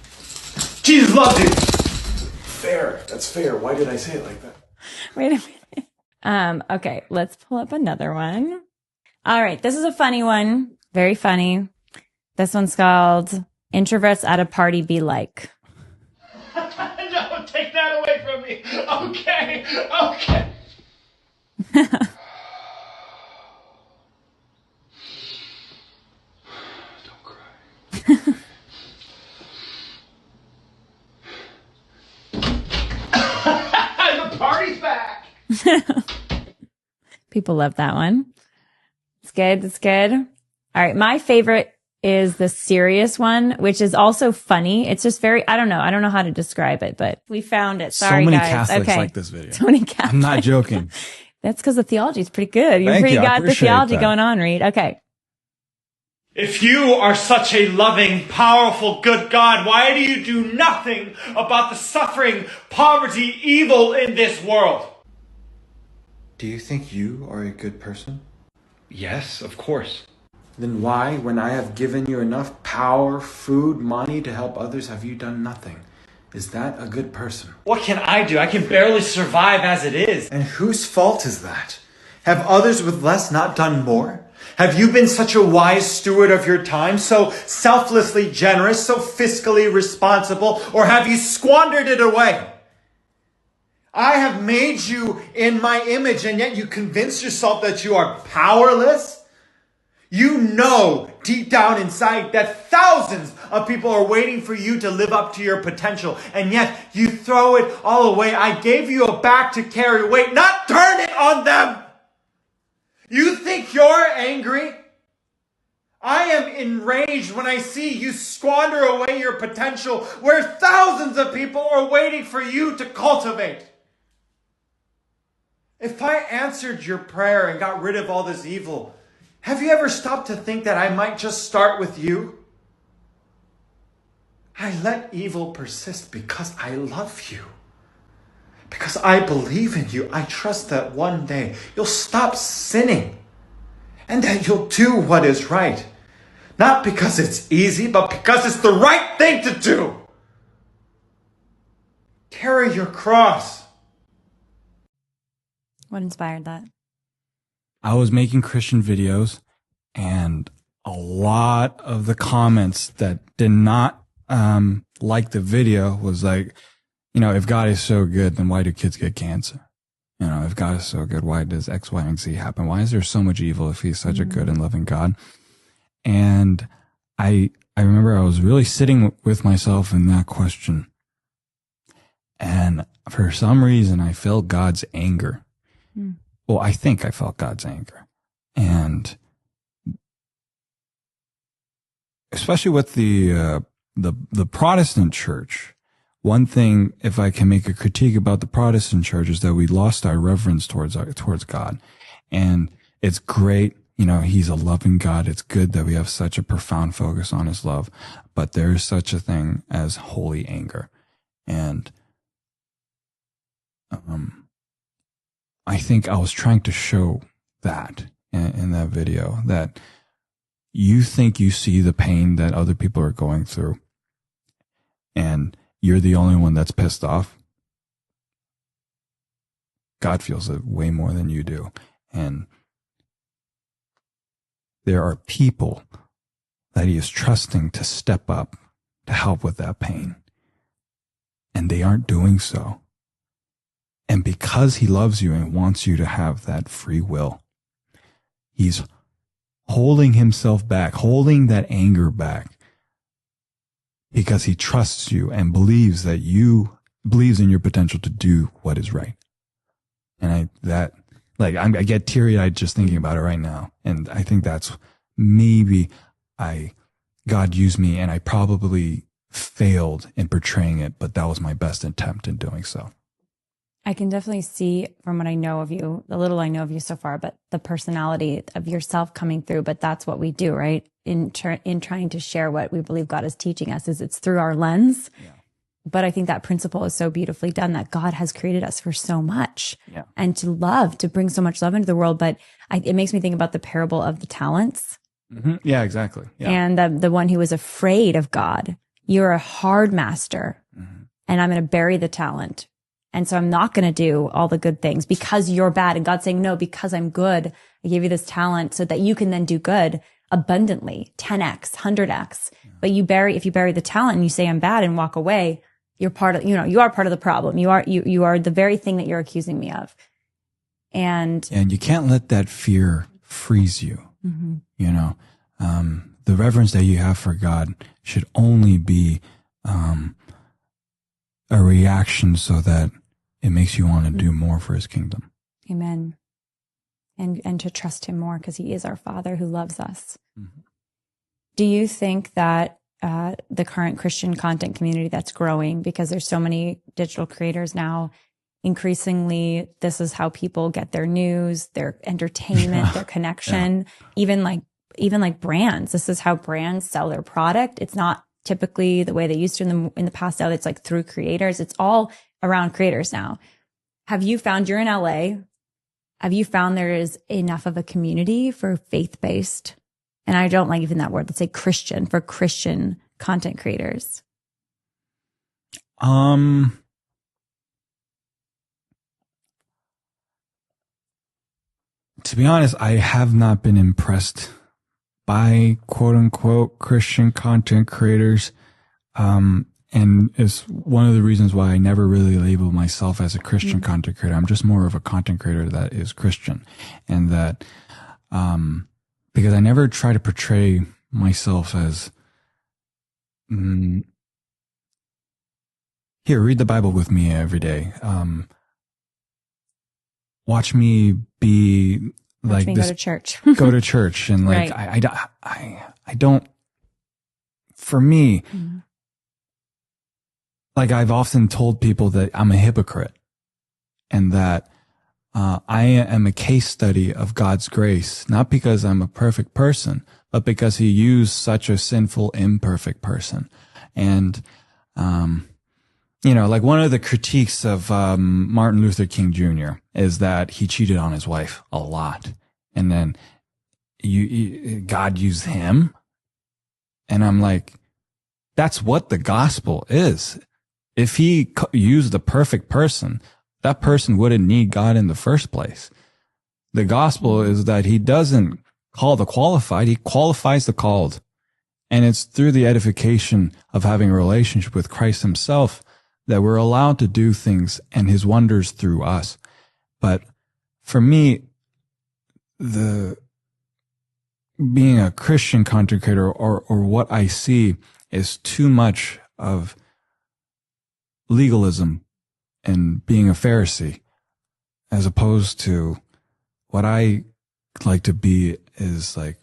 Jesus loves you. Fair. That's fair. Why did I say it like that? Wait a minute. Okay, let's pull up another one. All right, this is a funny one. Very funny. This one's called Introverts at a Party Be Like. No, take that away from me. Okay. Don't cry. The party's back. People love that one. It's good. It's good. All right. My favorite is the serious one, which is also funny. It's just very, I don't know how to describe it, but we found it. Sorry, so many guys. Catholics Okay. like this video. So many Catholics. I'm not joking. That's because the theology is pretty good. You Thank pretty you. I got the appreciate theology that. going on, Reed. Okay. If you are such a loving, powerful, good God, why do you do nothing about the suffering, poverty, evil in this world? Do you think you are a good person? Yes, of course. Then why, when I have given you enough power, food, money to help others, have you done nothing? Is that a good person? What can I do? I can barely survive as it is. And whose fault is that? Have others with less not done more? Have you been such a wise steward of your time, so selflessly generous, so fiscally responsible, or have you squandered it away? I have made you in my image, and yet you convince yourself that you are powerless? You know deep down inside that thousands of people are waiting for you to live up to your potential, and yet you throw it all away. I gave you a back to carry weight, not turn it on them. You think you're angry? I am enraged when I see you squander away your potential where thousands of people are waiting for you to cultivate. If I answered your prayer and got rid of all this evil, have you ever stopped to think that I might just start with you? I let evil persist because I love you. Because I believe in you. I trust that one day you'll stop sinning and that you'll do what is right. Not because it's easy, but because it's the right thing to do. Carry your cross. What inspired that? I was making Christian videos, and a lot of the comments that did not like the video was like, you know, if God is so good, then why do kids get cancer? You know, if God is so good, why does X, Y, and Z happen? Why is there so much evil if he's such a good and loving God? And I remember I was really sitting with myself in that question. And for some reason, I felt God's anger. Well, I think I felt God's anger. And especially with the Protestant church, one thing, if I can make a critique about the Protestant church, is that we lost our reverence towards God. And it's great, you know, he's a loving God. It's good that we have such a profound focus on his love, but there is such a thing as holy anger. And I think I was trying to show that in that video, that you think you see the pain that other people are going through, and you're the only one that's pissed off. God feels it way more than you do. And there are people that he is trusting to step up to help with that pain, and they aren't doing so. And because he loves you and wants you to have that free will, he's holding himself back, holding that anger back because he trusts you and believes in your potential to do what is right. And I get teary eyed just thinking about it right now. And I think that's maybe God used me, and I probably failed in portraying it, but that was my best attempt in doing so. I can definitely see from what I know of you, the little I know of you so far, but the personality of yourself coming through. But that's what we do, right? In trying to share what we believe God is teaching us, is it's through our lens. Yeah. But I think that principle is so beautifully done, that God has created us for so much, and to love, to bring so much love into the world. But it makes me think about the parable of the talents. Mm-hmm. Yeah, exactly. Yeah. And the one who was afraid of God. You're a hard master, and I'm going to bury the talent. And so I'm not going to do all the good things because you're bad. And God's saying, no, because I'm good, I gave you this talent so that you can then do good abundantly, 10x, 100x. Yeah. But if you bury the talent and you say I'm bad and walk away, you're part of, you are part of the problem. You are the very thing that you're accusing me of. And you can't let that fear freeze you. Mm-hmm. The reverence that you have for God should only be, a reaction so that it makes you want to do more for his kingdom. Amen. And to trust him more, because he is our Father who loves us. Mm-hmm. Do you think that the current Christian content community that's growing, because there's so many digital creators now, increasingly this is how people get their news, their entertainment, their connection, even like brands. This is how brands sell their product. It's not typically the way they used to in the past. Now it's like through creators. It's all around creators now. Have you found, you're in LA, have you found there is enough of a community for faith-based, and I don't like even that word, let's say Christian, for Christian content creators? To be honest, I have not been impressed by quote unquote Christian content creators. And it's one of the reasons why I never really label myself as a Christian content creator. I'm just more of a content creator that is Christian, and that, because I never try to portray myself as, here, read the Bible with me every day. Watch me be like this. Go to church. Go to church. And like, right. I don't, for me, like I've often told people that I'm a hypocrite, and that I am a case study of God's grace, not because I'm a perfect person, but because he used such a sinful, imperfect person. And, like one of the critiques of Martin Luther King Jr. is that he cheated on his wife a lot. And then God used him. And I'm like, that's what the gospel is. If he used the perfect person, that person wouldn't need God in the first place. The gospel is that he doesn't call the qualified, he qualifies the called. And it's through the edification of having a relationship with Christ himself that we're allowed to do things and his wonders through us. But for me, being a Christian content creator, or what I see, is too much of legalism and being a Pharisee, as opposed to what I like to be is like,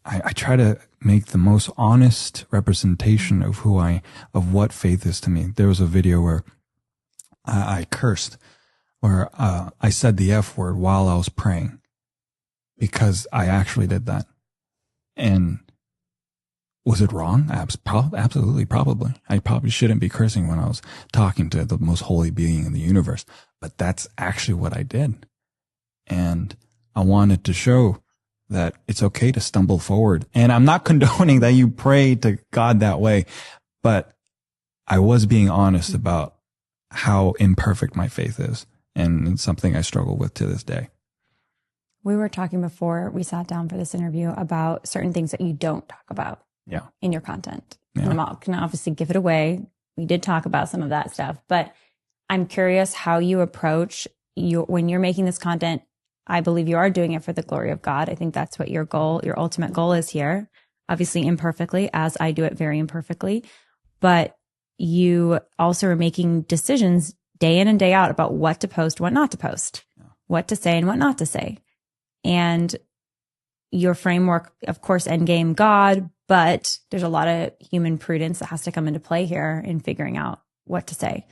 I try to make the most honest representation of what faith is to me. There was a video where I cursed, where I said the F word while I was praying, because I actually did that. And was it wrong? Absolutely, probably. I probably shouldn't be cursing when I was talking to the most holy being in the universe, but that's actually what I did. And I wanted to show that it's okay to stumble forward. And I'm not condoning that you pray to God that way, but I was being honest about how imperfect my faith is. And it's something I struggle with to this day. We were talking before we sat down for this interview about certain things that you don't talk about in your content. Yeah. And I'm not going to obviously give it away. We did talk about some of that stuff, but I'm curious how you approach when you're making this content. I believe you are doing it for the glory of God. I think that's what your ultimate goal is here, obviously imperfectly, as I do it very imperfectly. but you also are making decisions day in and day out about what to post, what not to post, what to say and what not to say. And your framework, of course, end game God, but there's a lot of human prudence that has to come into play here in figuring out what to say.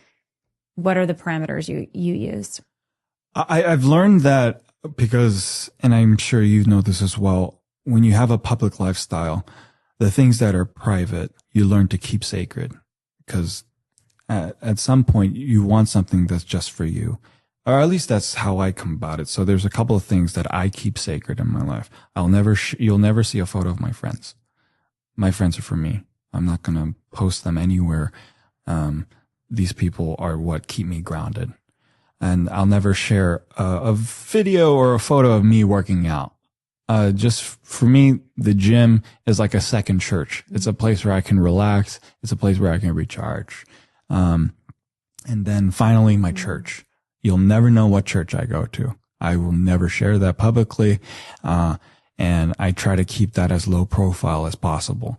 What are the parameters you use? I've learned that because, and I'm sure you know this as well, when you have a public lifestyle, the things that are private, you learn to keep sacred, because at some point you want something that's just for you. Or at least that's how I come about it. So there's a couple of things that I keep sacred in my life. You'll never see a photo of my friends. My friends are for me. I'm not going to post them anywhere. These people are what keep me grounded. And I'll never share a video or a photo of me working out. Just for me, the gym is like a second church. It's a place where I can relax. It's a place where I can recharge. And then finally, my church. You'll never know what church I go to. I will never share that publicly. And I try to keep that as low profile as possible,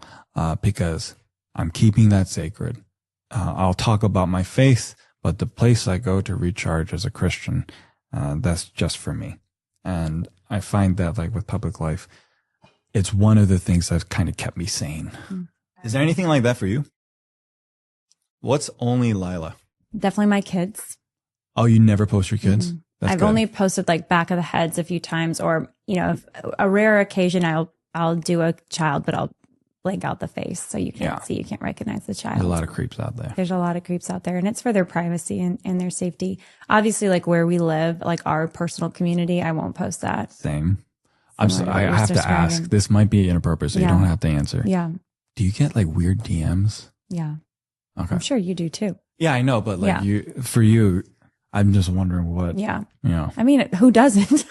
because I'm keeping that sacred. I'll talk about my faith, but the place I go to recharge as a Christian, that's just for me. And I find that, like, with public life, it's one of the things that's kind of kept me sane. Is there anything like that for you? What's only Lila? Definitely my kids. Oh, you never post your kids? Mm-hmm. That's I've good. only posted like back of the heads a few times, or, if a rare occasion I'll do a child, but I'll blank out the face so you can't see, you can't recognize the child. There's a lot of creeps out there. There's a lot of creeps out there, and it's for their privacy and their safety. Obviously, like where we live, like our personal community, I won't post that. Same. I have to ask. This might be inappropriate, so you don't have to answer. Yeah. Do you get like weird DMs? Yeah. Okay. I'm sure you do too. Yeah, I know, but like for you, I'm just wondering what. Yeah. Yeah. I mean, who doesn't?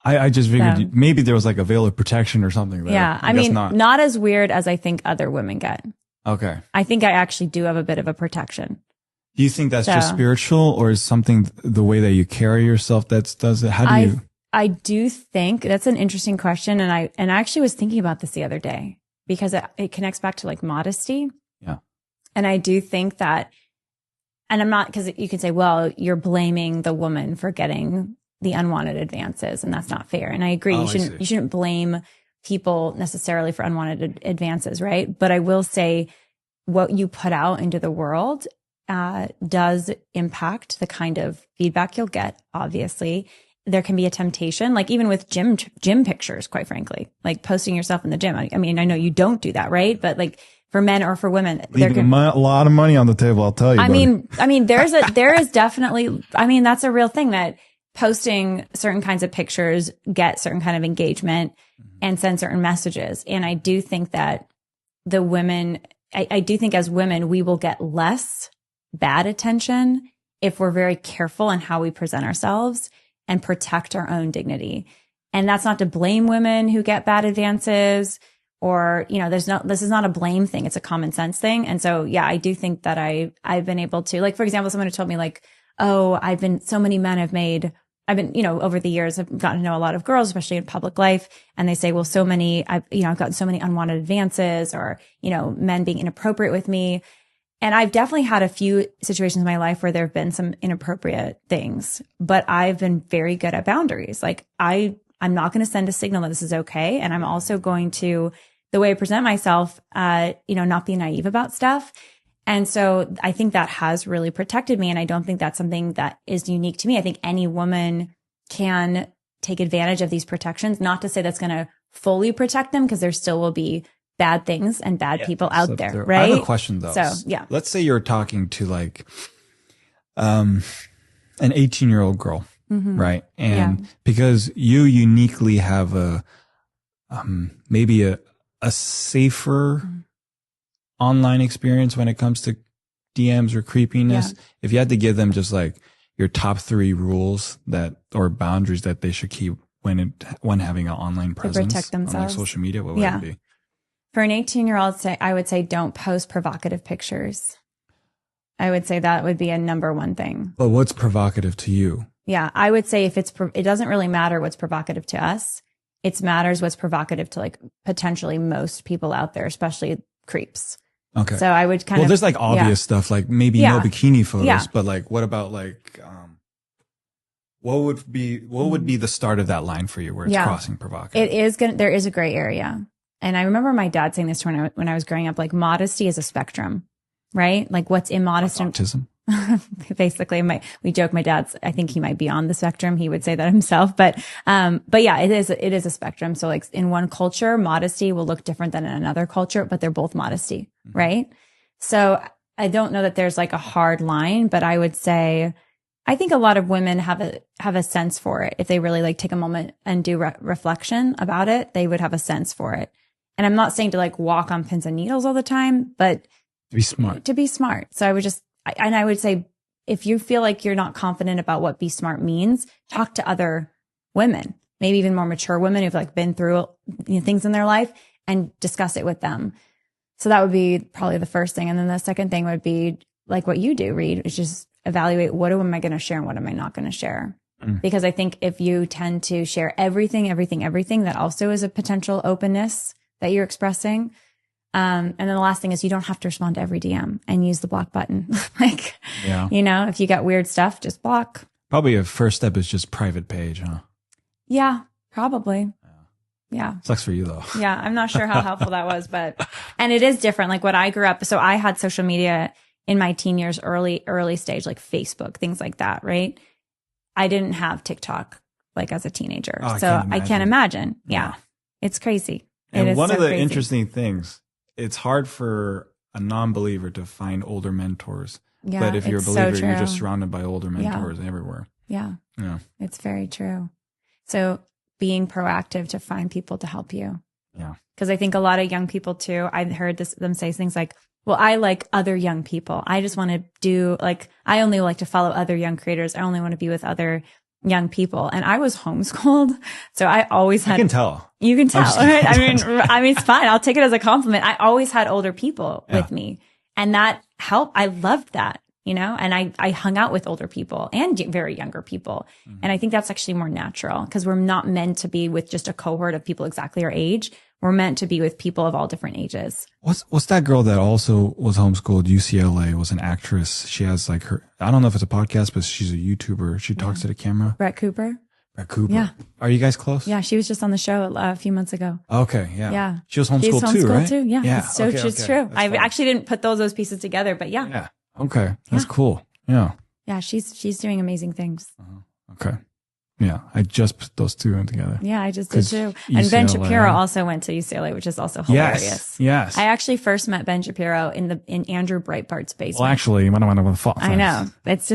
I just figured maybe there was like a veil of protection or something there. Yeah. I mean, not as weird as I think other women get. Okay. I think I actually do have a bit of a protection. Do you think that's just spiritual, or is something the way that you carry yourself does it? How do you? I do think that's an interesting question. And I actually was thinking about this the other day because it connects back to like modesty. Yeah. And I do think that, and I'm not, because you could say, well, you're blaming the woman for getting the unwanted advances, and that's not fair. And I agree. You shouldn't blame people necessarily for unwanted advances, right? But I will say what you put out into the world does impact the kind of feedback you'll get. Obviously, there can be a temptation, like even with gym pictures, quite frankly, like posting yourself in the gym. I mean, I know you don't do that, right? But like for men or for women, leaving a lot of money on the table, I'll tell you. I mean, there is definitely, I mean, that's a real thing, that posting certain kinds of pictures get certain kind of engagement and send certain messages. And I do think that the women, I do think as women, we will get less bad attention if we're very careful in how we present ourselves and protect our own dignity. And that's not to blame women who get bad advances, or, this is not a blame thing. It's a common sense thing. And so, yeah, I do think that I've been able to, like, for example, someone who told me like, oh, so many men I've been, over the years, I've gotten to know a lot of girls, especially in public life. And they say, well, I've gotten so many unwanted advances, or, men being inappropriate with me. And I've definitely had a few situations in my life where there have been some inappropriate things, but I've been very good at boundaries. Like I'm not going to send a signal that this is okay. And I'm also going to, the way I present myself, not be naive about stuff. And so I think that has really protected me. And I don't think that's something that is unique to me. I think any woman can take advantage of these protections, not to say that's going to fully protect them, because there still will be bad things and bad people out there, right? I have a question though. So, yeah. Let's say you're talking to like, an 18-year-old girl, right? And because you uniquely have maybe a safer online experience when it comes to DMs or creepiness, if you had to give them just like your top 3 rules or boundaries that they should keep when having an online presence protect themselves on like social media, what would it be? For an 18-year-old, I would say don't post provocative pictures. I would say that would be a number one thing. But what's provocative to you? Yeah, I would say it doesn't really matter what's provocative to us. It matters what's provocative to like potentially most people out there, especially creeps. Okay. So I would kind well, of, there's like obvious stuff, like maybe no bikini photos, Yeah. but like, what about like, what would be the start of that line for you where it's crossing provocative? There is a gray area. And I remember my dad saying this when I was growing up, like modesty is a spectrum, right? Like what's immodest and autism. Basically, we joke, my dad's, I think he might be on the spectrum. He would say that himself, but yeah, it is a spectrum. So like in one culture, modesty will look different than in another culture, but they're both modesty, right? So I don't know that there's like a hard line, but I would say, I think a lot of women have a sense for it. If they really like take a moment and do reflection about it, they would have a sense for it. And I'm not saying to like walk on pins and needles all the time, but to be smart. So I would say, if you feel like you're not confident about what be smart means, talk to other women, maybe even more mature women who've like been through things in their life, and discuss it with them. So that would be probably the first thing. And then the second thing would be like what you do, Reed, is just evaluate what am I going to share and what am I not going to share? Because I think if you tend to share everything, that also is a potential openness that you're expressing. And then the last thing is you don't have to respond to every DM and use the block button. Like, if you got weird stuff, just block. Probably a first step is just private page, huh? Yeah, probably. Yeah. Sucks for you though. Yeah. I'm not sure how helpful that was, and it is different. Like what I grew up. So I had social media in my teen years, early stage, like Facebook, things like that. Right. I didn't have TikTok like as a teenager. So I can't imagine. Yeah. It's crazy. And one of the interesting things, it's hard for a non-believer to find older mentors. Yeah, but if you're a believer, you're just surrounded by older mentors everywhere. Yeah. It's very true. So being proactive to find people to help you. Yeah. Because I think a lot of young people too, I've heard them say things like, well, I like other young people. I just want to do I only like to follow other young creators. I only want to be with other young people. And I was homeschooled. So I always had. I can tell. You can tell, right? I mean, it's fine. I'll take it as a compliment. I always had older people with me, and that helped. I loved that, and I hung out with older people and very younger people. And I think that's actually more natural because we're not meant to be with just a cohort of people exactly our age. We're meant to be with people of all different ages. What's that girl that also was homeschooled, UCLA, was an actress. She has like I don't know if it's a podcast, but she's a YouTuber. She talks to the camera. Brett Cooper. Yeah. Are you guys close? Yeah. She was just on the show a few months ago. Okay. Yeah. Yeah. She was homeschooled too, right? Too. Yeah. Yeah. So it's true. I actually didn't put those pieces together, but yeah. Yeah. Okay. That's cool. Yeah. Yeah. She's doing amazing things. Okay. Yeah, I just put those two in together. Yeah, I just did too. UCLA. And Ben Shapiro also went to UCLA, which is also hilarious. Yes. I actually first met Ben Shapiro in Andrew Breitbart's basement. Well, actually, I know. It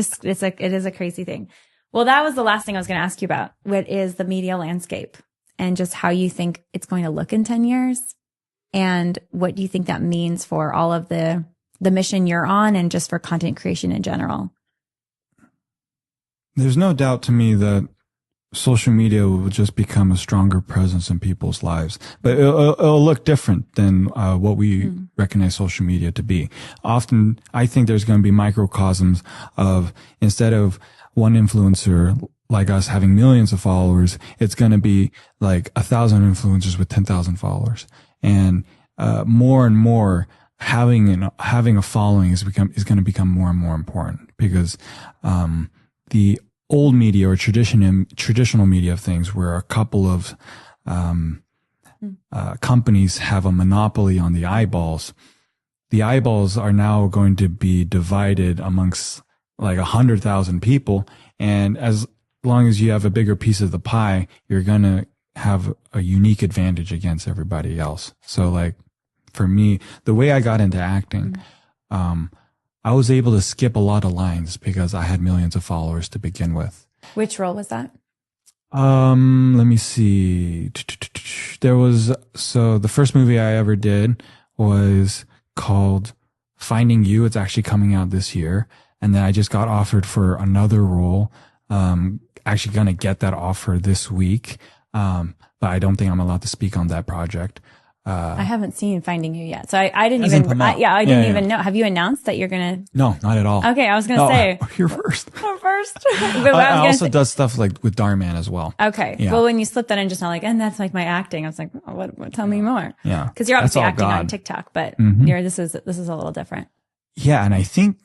is a crazy thing. Well, that was the last thing I was going to ask you about. What is the media landscape and just how you think it's going to look in 10 years? And what do you think that means for all of the mission you're on and just for content creation in general? There's no doubt to me that social media will just become a stronger presence in people's lives, but it'll look different than what we recognize social media to be. Often, I think there's going to be microcosms of, instead of one influencer like us having millions of followers, it's going to be like 1,000 influencers with 10,000 followers, and more and more having a following is going to become more and more important, because the old media or traditional media of things, where a couple of companies have a monopoly on the eyeballs are now going to be divided amongst like 100,000 people. And as long as you have a bigger piece of the pie, you're going to have a unique advantage against everybody else. So like for me, the way I got into acting, I was able to skip a lot of lines because I had millions of followers to begin with. Which role was that? Let me see. So the first movie I ever did was called Finding You. It's actually coming out this year. And then I just got offered for another role. Actually gonna get that offer this week. But I don't think I'm allowed to speak on that project. I haven't seen Finding You yet. So I didn't Hasn't even, come out. I didn't Yeah, even yeah. know. Have you announced that you're going to? No, not at all. Okay. I was going to No, say. you're first. Oh, first. But I I was gonna also say- does stuff like with Darman as well. Okay. Yeah. Well, when you slipped that in just now, like, and that's like my acting, I was like, oh, what tell me more. Yeah. Cause you're That's obviously all acting on God. TikTok, but Mhm. this is a little different. Yeah. And I think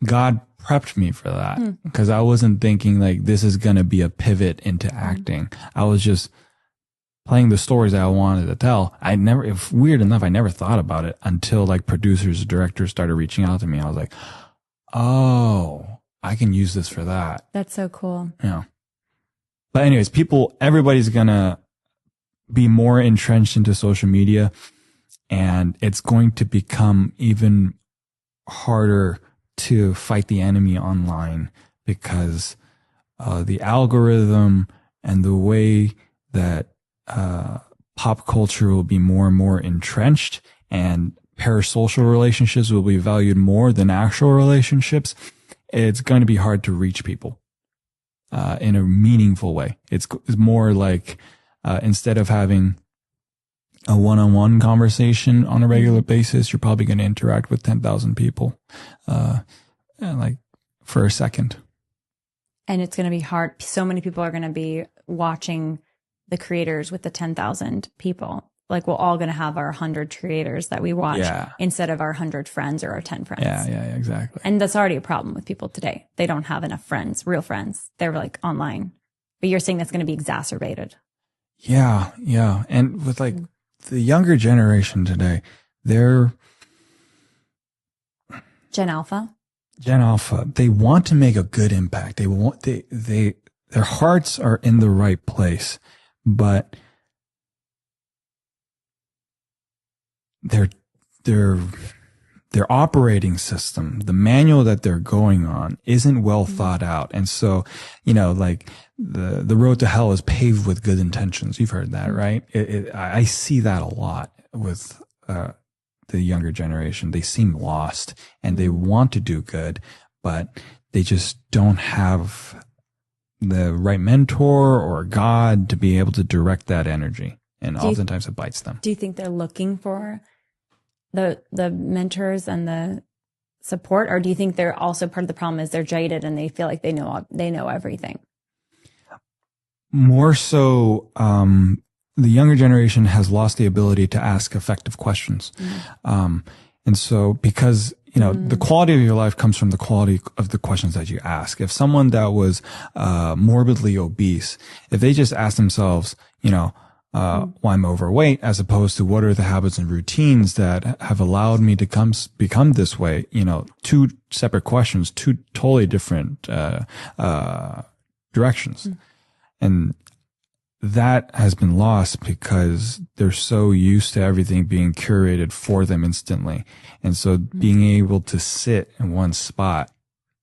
God prepped me for that because I wasn't thinking like this is going to be a pivot into acting. I was just playing the stories that I wanted to tell. Weird enough, I never thought about it until like producers, directors started reaching out to me. I was like, oh, I can use this for that. That's so cool. Yeah. But anyways, everybody's going to be more entrenched into social media, and it's going to become even harder to fight the enemy online because the algorithm and the way that pop culture will be more and more entrenched, and parasocial relationships will be valued more than actual relationships. It's going to be hard to reach people in a meaningful way. It's more like instead of having a one-on-one conversation on a regular basis, you're probably going to interact with 10,000 people like for a second. And it's going to be hard. So many people are going to be watching the creators with the 10,000 people. Like we're all going to have our 100 creators that we watch instead of our 100 friends or our 10 friends. Yeah, exactly. And that's already a problem with people today. They don't have enough friends, real friends. They're like online. But you're saying that's going to be exacerbated. Yeah. And with like the younger generation today, they're Gen Alpha. They want to make a good impact. Their hearts are in the right place, but their operating system, the manual that they're going on isn't well thought out. And so, like the road to hell is paved with good intentions. You've heard that, right? I see that a lot with, the younger generation. They seem lost and they want to do good, but they just don't have the right mentor or God to be able to direct that energy. And oftentimes it bites them. Do you think they're looking for the mentors and the support, or do you think they're also part of the problem is they're jaded and they feel like they know everything? More so, the younger generation has lost the ability to ask effective questions. And so because, the quality of your life comes from the quality of the questions that you ask. If someone that was, morbidly obese, if they just ask themselves, why I'm overweight, as opposed to what are the habits and routines that have allowed me to become this way, two separate questions, two totally different, directions. And that has been lost because they're so used to everything being curated for them instantly. And so being able to sit in one spot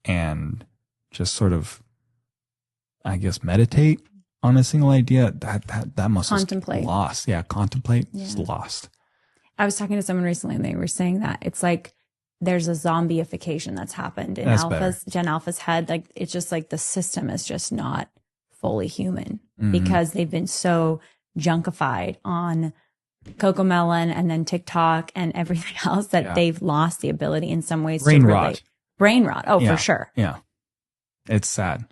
and just sort of, I guess, meditate on a single idea, that must Contemplate. have lost. Yeah. Contemplate is lost. I was talking to someone recently and they were saying that it's like there's a zombieification that's happened in Gen Alpha's head. Like it's just like the system is just not fully human because they've been so junkified on Cocomelon and then TikTok and everything else that they've lost the ability in some ways Brain to rot. relate. Brain rot. Oh, Yeah. for sure. Yeah. It's sad.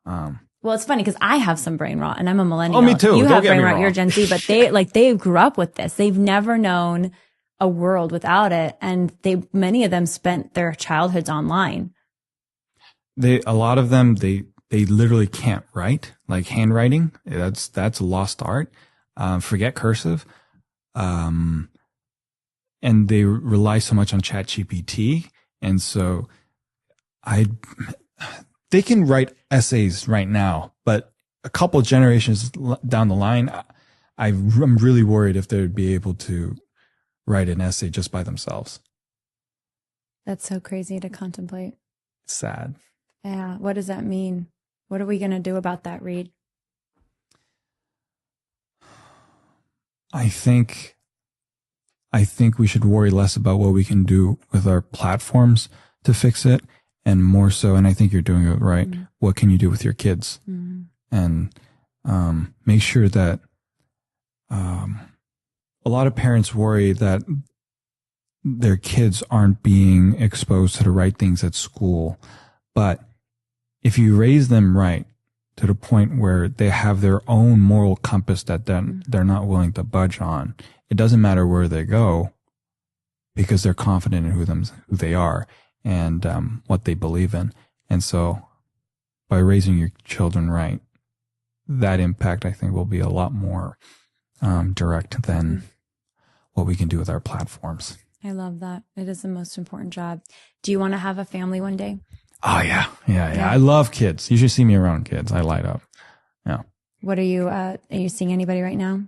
Well, it's funny because I have some brain rot and I'm a millennial. Oh, me too. You Don't have get brain me rot. wrong. You're Gen Z, but they grew up with this. They've never known a world without it. And many of them spent their childhoods online. A lot of them, they literally can't write, like handwriting. That's a lost art. Forget cursive. And they rely so much on ChatGPT. And so they can write essays right now, but a couple generations down the line, I'm really worried if they'd be able to write an essay just by themselves. That's so crazy to contemplate. It's sad. Yeah. What does that mean? What are we going to do about that, Reed? I think we should worry less about what we can do with our platforms to fix it, and more so, and I think you're doing it right, what can you do with your kids? And make sure that a lot of parents worry that their kids aren't being exposed to the right things at school. But if you raise them right to the point where they have their own moral compass that they're not willing to budge on, it doesn't matter where they go because they're confident in who they are and what they believe in. And so by raising your children right, that impact, I think, will be a lot more direct than what we can do with our platforms. I love that. It is the most important job. Do you want to have a family one day? Oh, yeah. I love kids. You should see me around kids. I light up. Yeah. What are you seeing anybody right now?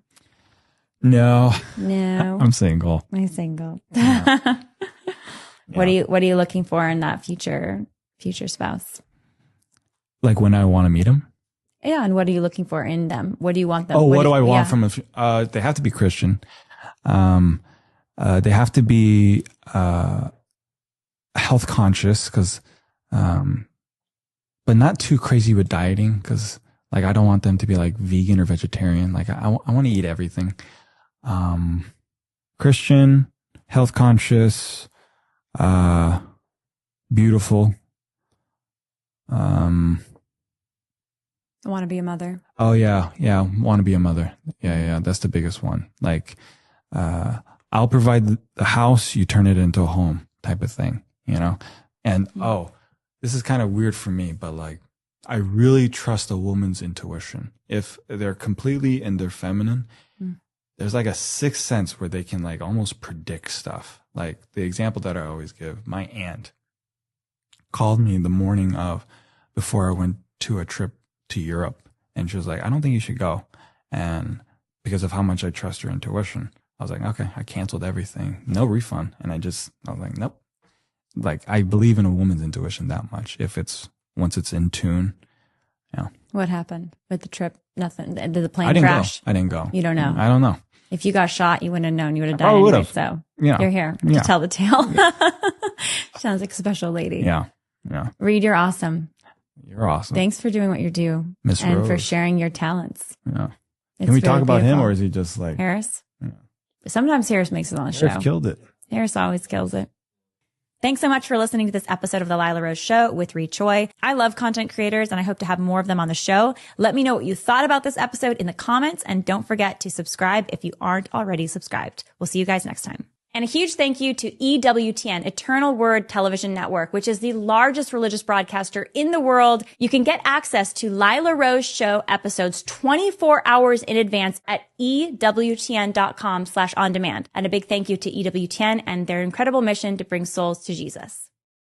No. No. I'm single. I'm single. Yeah. What are you looking for in that future spouse? Like when I want to meet them? Yeah, and what are you looking for in them? What do you want them? Oh, what do I want from them? They have to be Christian. They have to be health conscious, but not too crazy with dieting, because like I don't want them to be like vegan or vegetarian. Like I want to eat everything. Christian, health conscious, beautiful. I want to be a mother. Oh yeah. Want to be a mother. Yeah. That's the biggest one. Like, I'll provide the house, you turn it into a home type of thing, you know? And this is kind of weird for me, but like, I really trust a woman's intuition. If they're completely in their feminine, there's like a sixth sense where they can like almost predict stuff. Like the example that I always give, my aunt called me the morning before I went to a trip to Europe, and she was like, I don't think you should go. And because of how much I trust her intuition, I was like, okay, I canceled everything, no refund. And I was like, nope. Like I believe in a woman's intuition that much. Once it's in tune. Yeah. What happened with the trip? Nothing. Did the plane I didn't crash? go. I didn't go. You don't know. I don't know. If you got shot, you wouldn't have known. You would have died probably anyway. would've. So Yeah. you're here to tell the tale. Sounds like a special lady. Yeah. Reed, you're awesome. You're awesome. Thanks for doing what you do. Miss and Rose. for sharing your talents. Yeah. It's Can we talk really about him, beautiful. or is he just like Harris? Yeah. Sometimes Harris makes it on the show. Harris killed it? Harris always kills it. Thanks so much for listening to this episode of The Lila Rose Show with Reed Choi. I love content creators and I hope to have more of them on the show. Let me know what you thought about this episode in the comments, and don't forget to subscribe if you aren't already subscribed. We'll see you guys next time. And a huge thank you to EWTN, Eternal Word Television Network, which is the largest religious broadcaster in the world. You can get access to Lila Rose Show episodes 24 hours in advance at EWTN.com/on-demand. And a big thank you to EWTN and their incredible mission to bring souls to Jesus.